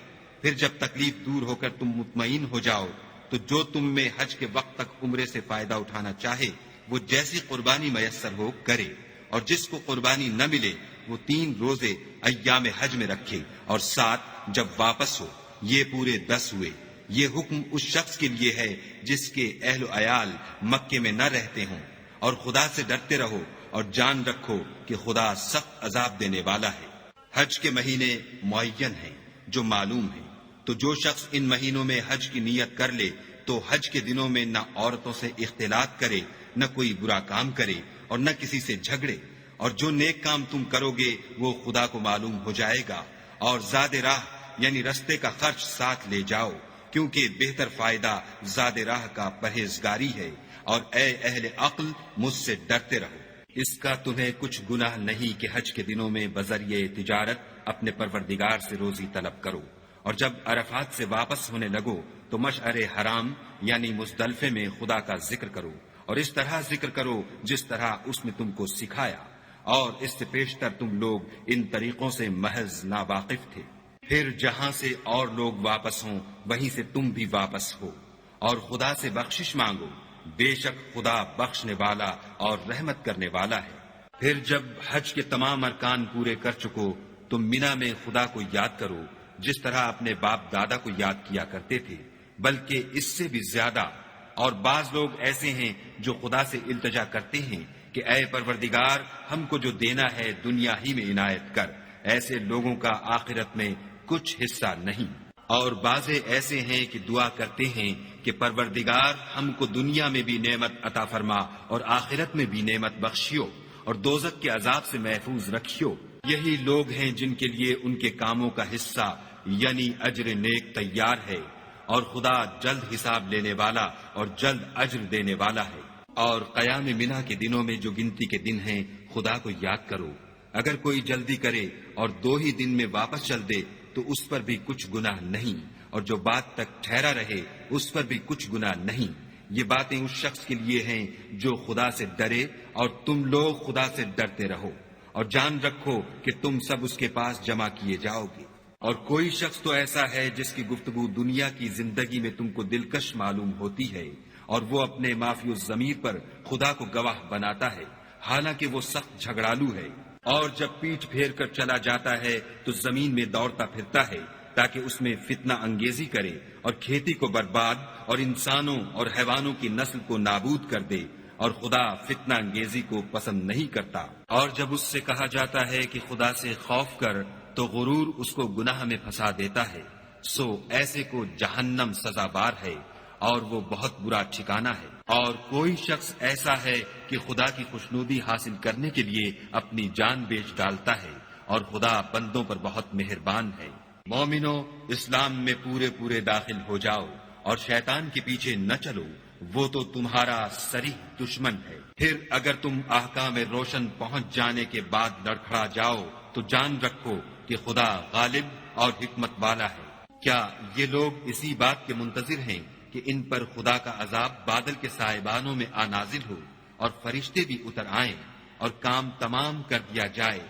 پھر جب تکلیف دور ہو کر تم مطمئن ہو جاؤ تو جو تم میں حج کے وقت تک عمرے سے فائدہ اٹھانا چاہے وہ جیسی قربانی میسر ہو کرے، اور جس کو قربانی نہ ملے وہ 3 روزے ایام حج میں رکھے، اور 7 جب واپس ہو، یہ پورے 10 ہوئے۔ یہ حکم اس شخص کے لیے ہے جس کے اہل و عیال مکے میں نہ رہتے ہوں۔ اور خدا سے ڈرتے رہو اور جان رکھو کہ خدا سخت عذاب دینے والا ہے۔ حج کے مہینے معین ہیں جو معلوم ہیں، تو جو شخص ان مہینوں میں حج کی نیت کر لے تو حج کے دنوں میں نہ عورتوں سے اختلاط کرے، نہ کوئی برا کام کرے، اور نہ کسی سے جھگڑے۔ اور جو نیک کام تم کرو گے وہ خدا کو معلوم ہو جائے گا۔ اور زاد راہ یعنی رستے کا خرچ ساتھ لے جاؤ، کیونکہ بہتر فائدہ زاد راہ کا پرہیزگاری ہے۔ اور اے اہل عقل، مجھ سے ڈرتے رہو۔ اس کا تمہیں کچھ گناہ نہیں کہ حج کے دنوں میں بذریعہ تجارت اپنے پروردگار سے روزی طلب کرو، اور جب عرفات سے واپس ہونے لگو تو مشعر حرام یعنی مزدلفے میں خدا کا ذکر کرو، اور اس طرح ذکر کرو جس طرح اس نے تم کو سکھایا، اور اس سے پیشتر تم لوگ ان طریقوں سے محض ناواقف تھے۔ پھر جہاں سے اور لوگ واپس ہوں وہیں سے تم بھی واپس ہو، اور خدا سے بخشش مانگو، بے شک خدا بخشنے والا اور رحمت کرنے والا ہے۔ پھر جب حج کے تمام ارکان پورے کر چکو تو مینا میں خدا کو یاد کرو جس طرح اپنے باپ دادا کو یاد کیا کرتے تھے، بلکہ اس سے بھی زیادہ۔ اور بعض لوگ ایسے ہیں جو خدا سے التجا کرتے ہیں کہ اے پروردگار، ہم کو جو دینا ہے دنیا ہی میں عنایت کر۔ ایسے لوگوں کا آخرت میں کچھ حصہ نہیں۔ اور بعض ایسے ہیں کہ دعا کرتے ہیں کہ پروردگار ہم کو دنیا میں بھی نعمت عطا فرما اور آخرت میں بھی نعمت بخشیو، اور دوزخ کے عذاب سے محفوظ رکھیو۔ یہی لوگ ہیں جن کے لیے ان کے کاموں کا حصہ یعنی اجر نیک تیار ہے، اور خدا جلد حساب لینے والا اور جلد اجر دینے والا ہے۔ اور قیام منا کے دنوں میں جو گنتی کے دن ہیں خدا کو یاد کرو۔ اگر کوئی جلدی کرے اور 2 ہی دن میں واپس چل دے تو اس پر بھی کچھ گناہ نہیں، اور جو بات تک ٹھہرا رہے اس پر بھی کچھ گناہ نہیں۔ یہ باتیں اس شخص کے لیے ہیں جو خدا سے ڈرے، اور تم لوگ خدا سے ڈرتے رہو، اور جان رکھو کہ تم سب اس کے پاس جمع کیے جاؤ گے۔ اور کوئی شخص تو ایسا ہے جس کی گفتگو دنیا کی زندگی میں تم کو دلکش معلوم ہوتی ہے، اور وہ اپنے معافی الضمیر پر خدا کو گواہ بناتا ہے، حالانکہ وہ سخت جھگڑالو ہے، اور جب پیٹھ پھیر کر چلا جاتا ہے تو زمین میں دوڑتا پھرتا ہے تاکہ اس میں فتنہ انگیزی کرے اور کھیتی کو برباد اور انسانوں اور حیوانوں کی نسل کو نابود کر دے، اور خدا فتنہ انگیزی کو پسند نہیں کرتا۔ اور جب اس سے کہا جاتا ہے کہ خدا سے خوف کر تو غرور اس کو گناہ میں پھنسا دیتا ہے، سو ایسے کو جہنم سزا بار ہے، اور وہ بہت برا ٹھکانہ ہے۔ اور کوئی شخص ایسا ہے کہ خدا کی خوشنودی حاصل کرنے کے لیے اپنی جان بیچ ڈالتا ہے، اور خدا بندوں پر بہت مہربان ہے۔ مومنو، اسلام میں پورے داخل ہو جاؤ اور شیطان کے پیچھے نہ چلو، وہ تو تمہارا صریح دشمن ہے۔ پھر اگر تم احکام روشن پہنچ جانے کے بعد لڑکھڑا جاؤ تو جان رکھو کہ خدا غالب اور حکمت والا ہے۔ کیا یہ لوگ اسی بات کے منتظر ہیں کہ ان پر خدا کا عذاب بادل کے سائبانوں میں آ نازل ہو اور فرشتے بھی اتر آئیں اور کام تمام کر دیا جائے،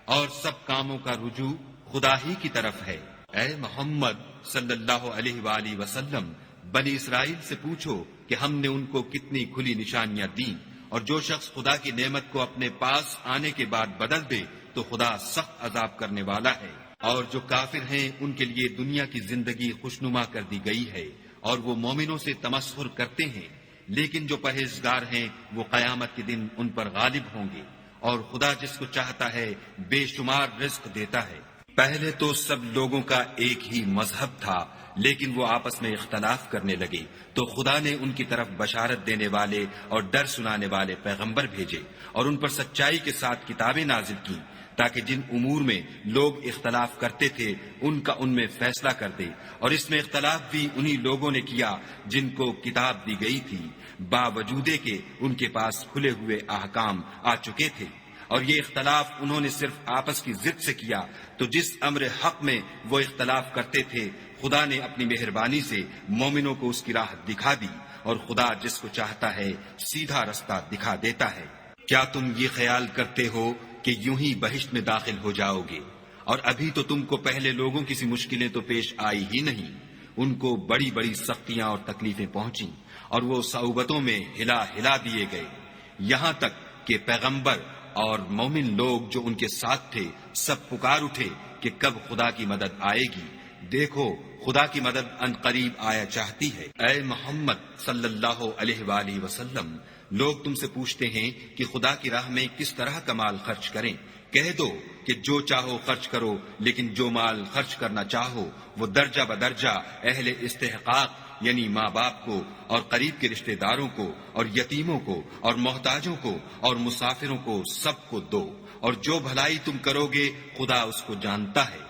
اور سب کاموں کا رجوع خدا ہی کی طرف ہے؟ اے محمد صلی اللہ علیہ وآلہ وسلم، بنی اسرائیل سے پوچھو کہ ہم نے ان کو کتنی کھلی نشانیاں دیں، اور جو شخص خدا کی نعمت کو اپنے پاس آنے کے بعد بدل دے تو خدا سخت عذاب کرنے والا ہے۔ اور جو کافر ہیں ان کے لیے دنیا کی زندگی خوشنما کر دی گئی ہے، اور وہ مومنوں سے تمسخر کرتے ہیں، لیکن جو پرہیزگار ہیں وہ قیامت کے دن ان پر غالب ہوں گے، اور خدا جس کو چاہتا ہے بے شمار رزق دیتا ہے۔ پہلے تو سب لوگوں کا ایک ہی مذہب تھا، لیکن وہ آپس میں اختلاف کرنے لگے تو خدا نے ان کی طرف بشارت دینے والے اور ڈر سنانے والے پیغمبر بھیجے، اور ان پر سچائی کے ساتھ کتابیں نازل کی، تاکہ جن امور میں لوگ اختلاف کرتے تھے ان کا ان میں فیصلہ کر دے۔ اور اس میں اختلاف بھی انہی لوگوں نے کیا جن کو کتاب دی گئی تھی، باوجود کہ ان کے پاس کھلے ہوئے احکام آ چکے تھے، اور یہ اختلاف انہوں نے صرف آپس کی ضد سے کیا۔ تو جس امر حق میں وہ اختلاف کرتے تھے خدا نے اپنی مہربانی سے مومنوں کو اس کی راہ دکھا دی، اور خدا جس کو چاہتا ہے سیدھا رستہ دکھا دیتا ہے۔ کیا تم یہ خیال کرتے ہو کہ یوں ہی بہشت میں داخل ہو جاؤ گے؟ اور ابھی تو تم کو پہلے لوگوں کی سی مشکلیں تو پیش آئی ہی نہیں، ان کو بڑی بڑی سختیاں اور تکلیفیں پہنچیں، اور وہ صعوبتوں میں ہلا دیے گئے، یہاں تک کہ پیغمبر اور مومن لوگ جو ان کے ساتھ تھے سب پکار اٹھے کہ کب خدا کی مدد آئے گی۔ دیکھو خدا کی مدد ان قریب آیا چاہتی ہے۔ اے محمد صلی اللہ علیہ وآلہ وسلم، لوگ تم سے پوچھتے ہیں کہ خدا کی راہ میں کس طرح کا مال خرچ کریں۔ کہہ دو کہ جو چاہو خرچ کرو، لیکن جو مال خرچ کرنا چاہو وہ درجہ بدرجہ اہل استحقاق یعنی ماں باپ کو اور قریب کے رشتہ داروں کو اور یتیموں کو اور محتاجوں کو اور مسافروں کو سب کو دو، اور جو بھلائی تم کرو گے خدا اس کو جانتا ہے۔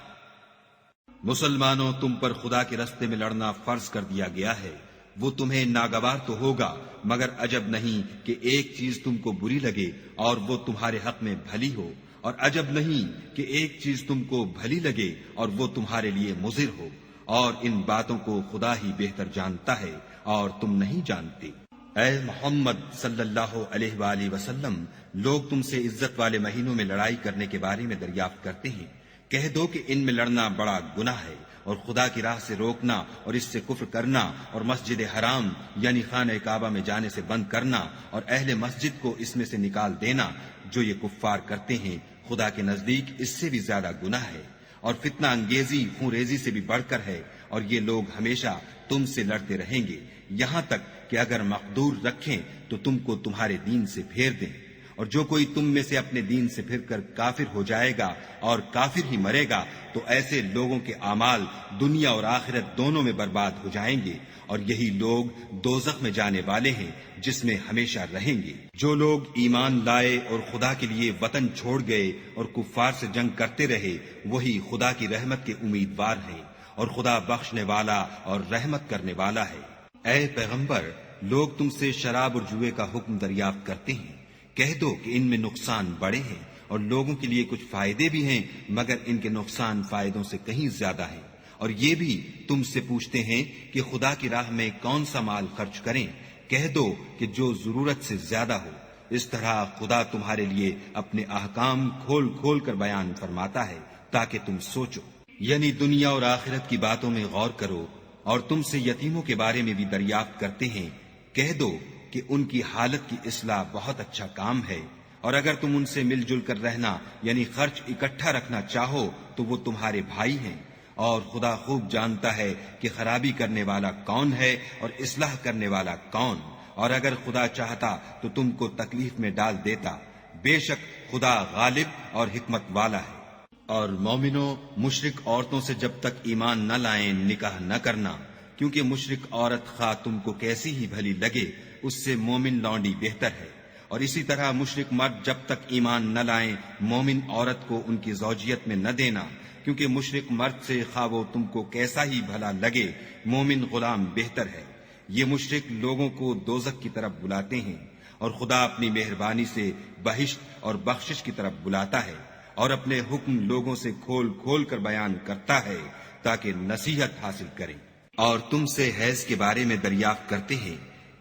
مسلمانوں، تم پر خدا کے راستے میں لڑنا فرض کر دیا گیا ہے، وہ تمہیں ناگوار تو ہوگا، مگر عجب نہیں کہ ایک چیز تم کو بری لگے اور وہ تمہارے حق میں بھلی ہو، اور عجب نہیں کہ ایک چیز تم کو بھلی لگے اور وہ تمہارے لیے مضر ہو، اور ان باتوں کو خدا ہی بہتر جانتا ہے اور تم نہیں جانتے۔ اے محمد صلی اللہ علیہ وآلہ وسلم، لوگ تم سے عزت والے مہینوں میں لڑائی کرنے کے بارے میں دریافت کرتے ہیں، کہہ دو کہ ان میں لڑنا بڑا گناہ ہے، اور خدا کی راہ سے روکنا اور اس سے کفر کرنا اور مسجد حرام یعنی خانہ کعبہ میں جانے سے بند کرنا اور اہل مسجد کو اس میں سے نکال دینا، جو یہ کفار کرتے ہیں خدا کے نزدیک اس سے بھی زیادہ گناہ ہے، اور فتنہ انگیزی خون ریزی سے بھی بڑھ کر ہے، اور یہ لوگ ہمیشہ تم سے لڑتے رہیں گے یہاں تک کہ اگر مقدور رکھیں تو تم کو تمہارے دین سے پھیر دیں، اور جو کوئی تم میں سے اپنے دین سے پھر کر کافر ہو جائے گا اور کافر ہی مرے گا تو ایسے لوگوں کے اعمال دنیا اور آخرت دونوں میں برباد ہو جائیں گے، اور یہی لوگ دوزخ میں جانے والے ہیں جس میں ہمیشہ رہیں گے۔ جو لوگ ایمان لائے اور خدا کے لیے وطن چھوڑ گئے اور کفار سے جنگ کرتے رہے وہی خدا کی رحمت کے امیدوار ہیں، اور خدا بخشنے والا اور رحمت کرنے والا ہے۔ اے پیغمبر، لوگ تم سے شراب اور جوئے کا حکم دریافت کرتے ہیں، کہہ دو کہ ان میں نقصان بڑے ہیں اور لوگوں کے لیے کچھ فائدے بھی ہیں، مگر ان کے نقصان فائدوں سے کہیں زیادہ ہیں۔ اور یہ بھی تم سے پوچھتے ہیں کہ خدا کی راہ میں کون سا مال خرچ کریں، کہہ دو کہ جو ضرورت سے زیادہ ہو۔ اس طرح خدا تمہارے لیے اپنے احکام کھول کھول کر بیان فرماتا ہے تاکہ تم سوچو، یعنی دنیا اور آخرت کی باتوں میں غور کرو۔ اور تم سے یتیموں کے بارے میں بھی دریافت کرتے ہیں، کہہ دو کہ ان کی حالت کی اصلاح بہت اچھا کام ہے، اور اگر تم ان سے مل جل کر رہنا یعنی خرچ اکٹھا رکھنا چاہو تو وہ تمہارے بھائی ہیں، اور خدا خوب جانتا ہے کہ خرابی کرنے والا کون ہے اور اصلاح کرنے والا کون، اور اگر خدا چاہتا تو تم کو تکلیف میں ڈال دیتا، بے شک خدا غالب اور حکمت والا ہے۔ اور مومنوں، مشرک عورتوں سے جب تک ایمان نہ لائیں نکاح نہ کرنا، کیونکہ مشرک عورت خواہ تم کو کیسی ہی بھلی لگے اس سے مومن لونڈی بہتر ہے، اور اسی طرح مشرک مرد جب تک ایمان نہ لائیں مومن عورت کو ان کی زوجیت میں نہ دینا، کیونکہ مشرک مرد سے خواہ وہ تم کو کیسا ہی بھلا لگے مومن غلام بہتر ہے۔ یہ مشرک لوگوں کو دوزخ کی طرف بلاتے ہیں، اور خدا اپنی مہربانی سے بہشت اور بخشش کی طرف بلاتا ہے، اور اپنے حکم لوگوں سے کھول کھول کر بیان کرتا ہے تاکہ نصیحت حاصل کریں۔ اور تم سے حیض کے بارے میں دریافت کرتے ہیں،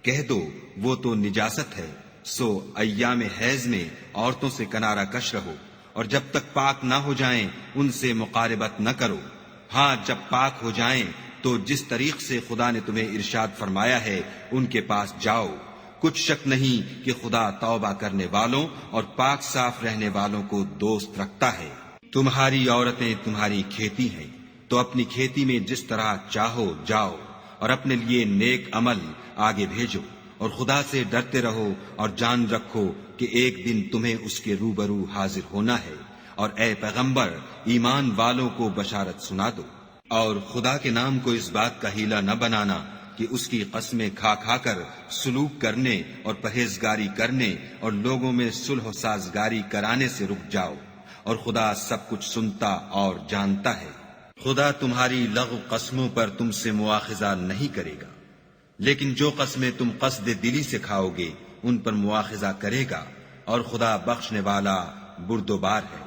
کہہ دو وہ تو نجاست ہے، سو ایام حیض میں عورتوں سے کنارہ کش رہو، اور جب تک پاک نہ ہو جائیں ان سے مقاربت نہ کرو۔ ہاں جب پاک ہو جائیں تو جس طریق سے خدا نے تمہیں ارشاد فرمایا ہے ان کے پاس جاؤ، کچھ شک نہیں کہ خدا توبہ کرنے والوں اور پاک صاف رہنے والوں کو دوست رکھتا ہے۔ تمہاری عورتیں تمہاری کھیتی ہیں، تو اپنی کھیتی میں جس طرح چاہو جاؤ، اور اپنے لیے نیک عمل آگے بھیجو، اور خدا سے ڈرتے رہو، اور جان رکھو کہ ایک دن تمہیں اس کے روبرو حاضر ہونا ہے۔ اور اے پیغمبر، ایمان والوں کو بشارت سنا دو، اور خدا کے نام کو اس بات کا ہیلہ نہ بنانا کہ اس کی قسمیں کھا کھا کر سلوک کرنے اور پرہیزگاری کرنے اور لوگوں میں صلح و سازگاری کرانے سے رک جاؤ، اور خدا سب کچھ سنتا اور جانتا ہے۔ خدا تمہاری لغو قسموں پر تم سے مواخذہ نہیں کرے گا، لیکن جو قسمیں تم قصد دلی سے کھاؤ گے ان پر مواخذہ کرے گا، اور خدا بخشنے والا بردبار ہے۔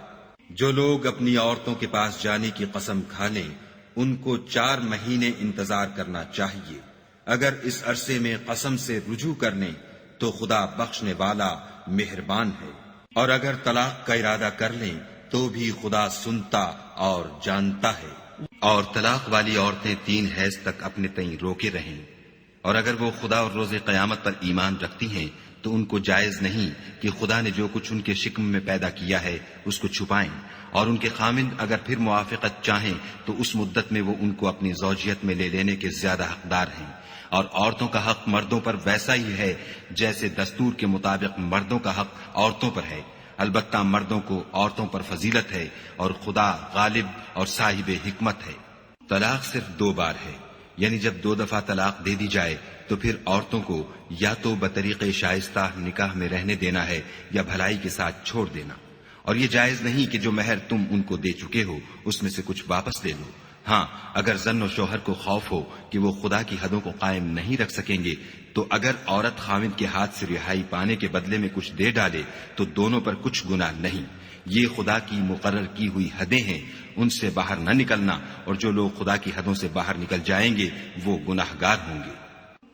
جو لوگ اپنی عورتوں کے پاس جانے کی قسم کھا لیں ان کو 4 مہینے انتظار کرنا چاہیے، اگر اس عرصے میں قسم سے رجوع کر لیں تو خدا بخشنے والا مہربان ہے، اور اگر طلاق کا ارادہ کر لیں تو بھی خدا سنتا اور جانتا ہے۔ اور طلاق والی عورتیں 3 حیض تک اپنے تئیں روکے رہیں، اور اگر وہ خدا اور روز قیامت پر ایمان رکھتی ہیں تو ان کو جائز نہیں کہ خدا نے جو کچھ ان کے شکم میں پیدا کیا ہے اس کو چھپائیں، اور ان کے خامند اگر پھر موافقت چاہیں تو اس مدت میں وہ ان کو اپنی زوجیت میں لے لینے کے زیادہ حقدار ہیں۔ اور عورتوں کا حق مردوں پر ویسا ہی ہے جیسے دستور کے مطابق مردوں کا حق عورتوں پر ہے، البتہ مردوں کو عورتوں پر فضیلت ہے، اور خدا غالب اور صاحب حکمت ہے۔ طلاق صرف 2 بار ہے، یعنی جب 2 دفعہ طلاق دے دی جائے تو پھر عورتوں کو یا تو بطریق شائستہ نکاح میں رہنے دینا ہے یا بھلائی کے ساتھ چھوڑ دینا، اور یہ جائز نہیں کہ جو مہر تم ان کو دے چکے ہو اس میں سے کچھ واپس لے لو۔ ہاں اگر زن و شوہر کو خوف ہو کہ وہ خدا کی حدوں کو قائم نہیں رکھ سکیں گے تو اگر عورت خاوند کے ہاتھ سے رہائی پانے کے بدلے میں کچھ دے ڈالے تو دونوں پر کچھ گناہ نہیں، یہ خدا کی مقرر کی ہوئی حدیں ہیں، ان سے باہر نہ نکلنا، اور جو لوگ خدا کی حدوں سے باہر نکل جائیں گے وہ گناہگار ہوں گے۔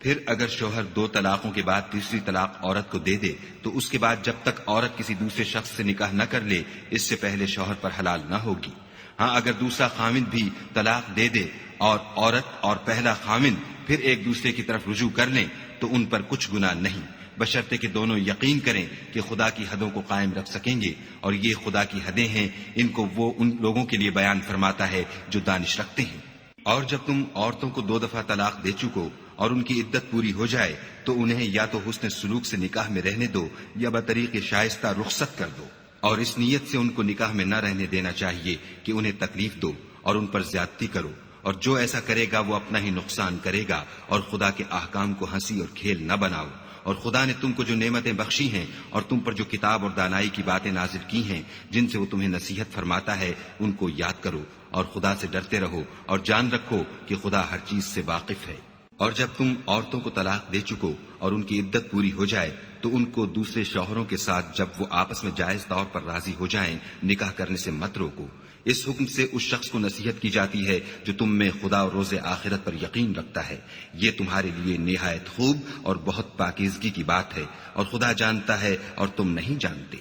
پھر اگر شوہر 2 طلاقوں کے بعد تیسری طلاق عورت کو دے دے تو اس کے بعد جب تک عورت کسی دوسرے شخص سے نکاح نہ کر لے اس سے پہلے شوہر پر حلال نہ ہوگی۔ ہاں اگر دوسرا خامند بھی طلاق دے دے اور عورت اور پہلا خامند پھر ایک دوسرے کی طرف رجوع کر لیں تو ان پر کچھ گناہ نہیں، بشرطے کہ دونوں یقین کریں کہ خدا کی حدوں کو قائم رکھ سکیں گے، اور یہ خدا کی حدیں ہیں، ان کو وہ ان لوگوں کے لیے بیان فرماتا ہے جو دانش رکھتے ہیں۔ اور جب تم عورتوں کو 2 دفعہ طلاق دے چکو اور ان کی عدت پوری ہو جائے تو انہیں یا تو حسن سلوک سے نکاح میں رہنے دو یا بطریق شائستہ رخصت کر دو، اور اس نیت سے ان کو نکاح میں نہ رہنے دینا چاہیے کہ انہیں تکلیف دو اور ان پر زیادتی کرو، اور جو ایسا کرے گا وہ اپنا ہی نقصان کرے گا، اور خدا کے احکام کو ہنسی اور کھیل نہ بناؤ، اور خدا نے تم کو جو نعمتیں بخشی ہیں اور تم پر جو کتاب اور دانائی کی باتیں نازل کی ہیں جن سے وہ تمہیں نصیحت فرماتا ہے ان کو یاد کرو اور خدا سے ڈرتے رہو اور جان رکھو کہ خدا ہر چیز سے واقف ہے۔ اور جب تم عورتوں کو طلاق دے چکو اور ان کی عدت پوری ہو جائے تو ان کو دوسرے شوہروں کے ساتھ جب وہ آپس میں جائز طور پر راضی ہو جائیں نکاح کرنے سے مت روکو۔ اس حکم سے اس شخص کو نصیحت کی جاتی ہے جو تم میں خدا اور روز آخرت پر یقین رکھتا ہے، یہ تمہارے لیے نہایت خوب اور بہت پاکیزگی کی بات ہے، اور خدا جانتا ہے اور تم نہیں جانتے۔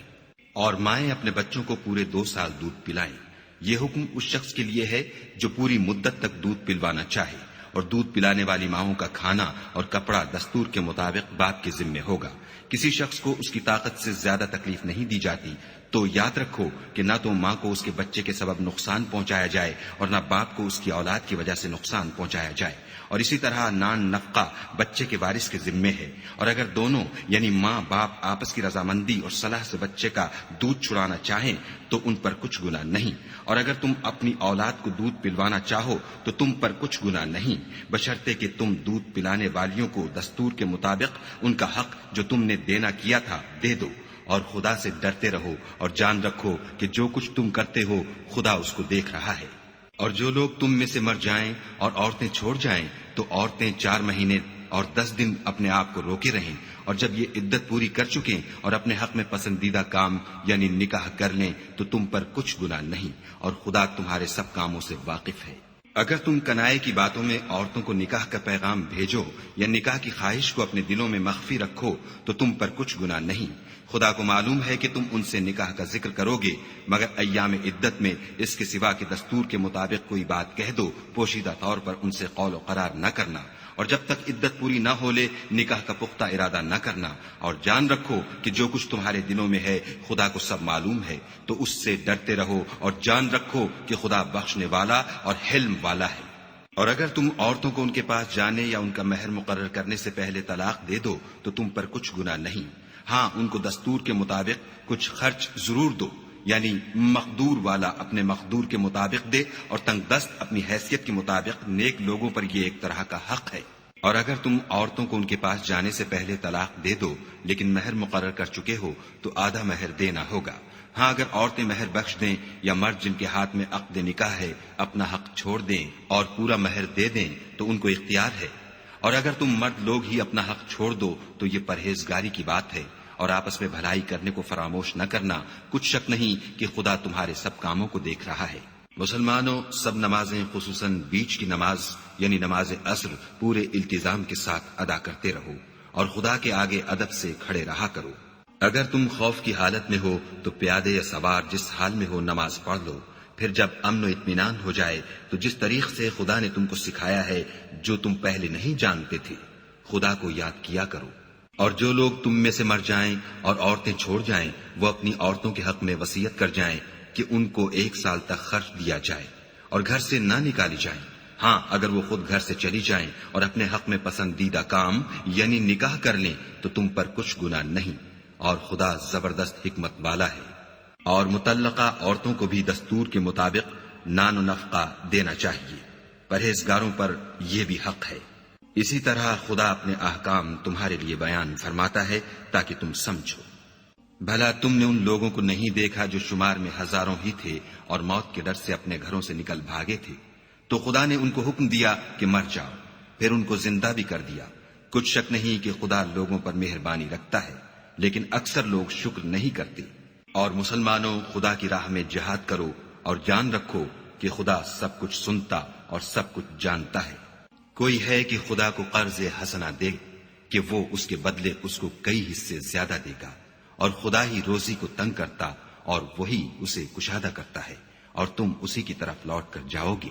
اور مائیں اپنے بچوں کو پورے 2 سال دودھ پلائیں، یہ حکم اس شخص کے لیے ہے جو پوری مدت تک دودھ پلوانا چاہے، اور دودھ پلانے والی ماؤں کا کھانا اور کپڑا دستور کے مطابق باپ کے ذمے ہوگا۔ کسی شخص کو اس کی طاقت سے زیادہ تکلیف نہیں دی جاتی، تو یاد رکھو کہ نہ تو ماں کو اس کے بچے کے سبب نقصان پہنچایا جائے اور نہ باپ کو اس کی اولاد کی وجہ سے نقصان پہنچایا جائے، اور اسی طرح نان نفقہ بچے کے وارث کے ذمے ہے۔ اور اگر دونوں یعنی ماں باپ آپس کی رضامندی اور صلاح سے بچے کا دودھ چھڑانا چاہیں تو ان پر کچھ گناہ نہیں، اور اگر تم اپنی اولاد کو دودھ پلوانا چاہو تو تم پر کچھ گناہ نہیں، بشرطے کہ تم دودھ پلانے والیوں کو دستور کے مطابق ان کا حق جو تم نے دینا کیا تھا دے دو، اور خدا سے ڈرتے رہو اور جان رکھو کہ جو کچھ تم کرتے ہو خدا اس کو دیکھ رہا ہے۔ اور جو لوگ تم میں سے مر جائیں اور عورتیں چھوڑ جائیں تو عورتیں 4 مہینے اور 10 دن اپنے آپ کو روکے رہیں، اور جب یہ عدت پوری کر چکیں اور اپنے حق میں پسندیدہ کام یعنی نکاح کر لیں تو تم پر کچھ گناہ نہیں، اور خدا تمہارے سب کاموں سے واقف ہے۔ اگر تم کنائے کی باتوں میں عورتوں کو نکاح کا پیغام بھیجو یا نکاح کی خواہش کو اپنے دلوں میں مخفی رکھو تو تم پر کچھ گناہ نہیں، خدا کو معلوم ہے کہ تم ان سے نکاح کا ذکر کرو گے، مگر ایام عدت میں اس کے سوا کہ دستور کے مطابق کوئی بات کہہ دو، پوشیدہ طور پر ان سے قول و قرار نہ کرنا، اور جب تک عدت پوری نہ ہو لے نکاح کا پختہ ارادہ نہ کرنا، اور جان رکھو کہ جو کچھ تمہارے دلوں میں ہے خدا کو سب معلوم ہے، تو اس سے ڈرتے رہو اور جان رکھو کہ خدا بخشنے والا اور حلم والا ہے۔ اور اگر تم عورتوں کو ان کے پاس جانے یا ان کا مہر مقرر کرنے سے پہلے طلاق دے دو تو تم پر کچھ گناہ نہیں، ہاں ان کو دستور کے مطابق کچھ خرچ ضرور دو، یعنی مقدور والا اپنے مقدور کے مطابق دے اور تنگ دست اپنی حیثیت کے مطابق، نیک لوگوں پر یہ ایک طرح کا حق ہے۔ اور اگر تم عورتوں کو ان کے پاس جانے سے پہلے طلاق دے دو لیکن مہر مقرر کر چکے ہو تو آدھا مہر دینا ہوگا، ہاں اگر عورتیں مہر بخش دیں یا مرد جن کے ہاتھ میں عقد نکاح ہے اپنا حق چھوڑ دیں اور پورا مہر دے دیں تو ان کو اختیار ہے، اور اگر تم مرد لوگ ہی اپنا حق چھوڑ دو تو یہ پرہیزگاری کی بات ہے، اور آپس میں بھلائی کرنے کو فراموش نہ کرنا، کچھ شک نہیں کہ خدا تمہارے سب کاموں کو دیکھ رہا ہے۔ مسلمانوں، سب نمازیں خصوصاً بیچ کی نماز یعنی نماز عصر پورے التزام کے ساتھ ادا کرتے رہو اور خدا کے آگے ادب سے کھڑے رہا کرو۔ اگر تم خوف کی حالت میں ہو تو پیادے یا سوار جس حال میں ہو نماز پڑھ لو، پھر جب امن و اطمینان ہو جائے تو جس طریق سے خدا نے تم کو سکھایا ہے جو تم پہلے نہیں جانتے تھے خدا کو یاد کیا کرو۔ اور جو لوگ تم میں سے مر جائیں اور عورتیں چھوڑ جائیں وہ اپنی عورتوں کے حق میں وصیت کر جائیں کہ ان کو 1 سال تک خرچ دیا جائے اور گھر سے نہ نکالی جائیں، ہاں اگر وہ خود گھر سے چلی جائیں اور اپنے حق میں پسندیدہ کام یعنی نکاح کر لیں تو تم پر کچھ گناہ نہیں، اور خدا زبردست حکمت والا ہے۔ اور مطلقہ عورتوں کو بھی دستور کے مطابق نان و نفقہ دینا چاہیے، پرہیزگاروں پر یہ بھی حق ہے۔ اسی طرح خدا اپنے احکام تمہارے لیے بیان فرماتا ہے تاکہ تم سمجھو۔ بھلا تم نے ان لوگوں کو نہیں دیکھا جو شمار میں ہزاروں ہی تھے اور موت کے ڈر سے اپنے گھروں سے نکل بھاگے تھے، تو خدا نے ان کو حکم دیا کہ مر جاؤ، پھر ان کو زندہ بھی کر دیا۔ کچھ شک نہیں کہ خدا لوگوں پر مہربانی رکھتا ہے، لیکن اکثر لوگ شکر نہیں کرتے۔ اور مسلمانوں، خدا کی راہ میں جہاد کرو اور جان رکھو کہ خدا سب کچھ سنتا اور سب کچھ جانتا ہے۔ کوئی ہے کہ خدا کو قرض حسنہ دے کہ وہ اس کے بدلے اس کو کئی حصے زیادہ دے گا، اور خدا ہی روزی کو تنگ کرتا اور وہی اسے کشادہ کرتا ہے، اور تم اسی کی طرف لوٹ کر جاؤ گے۔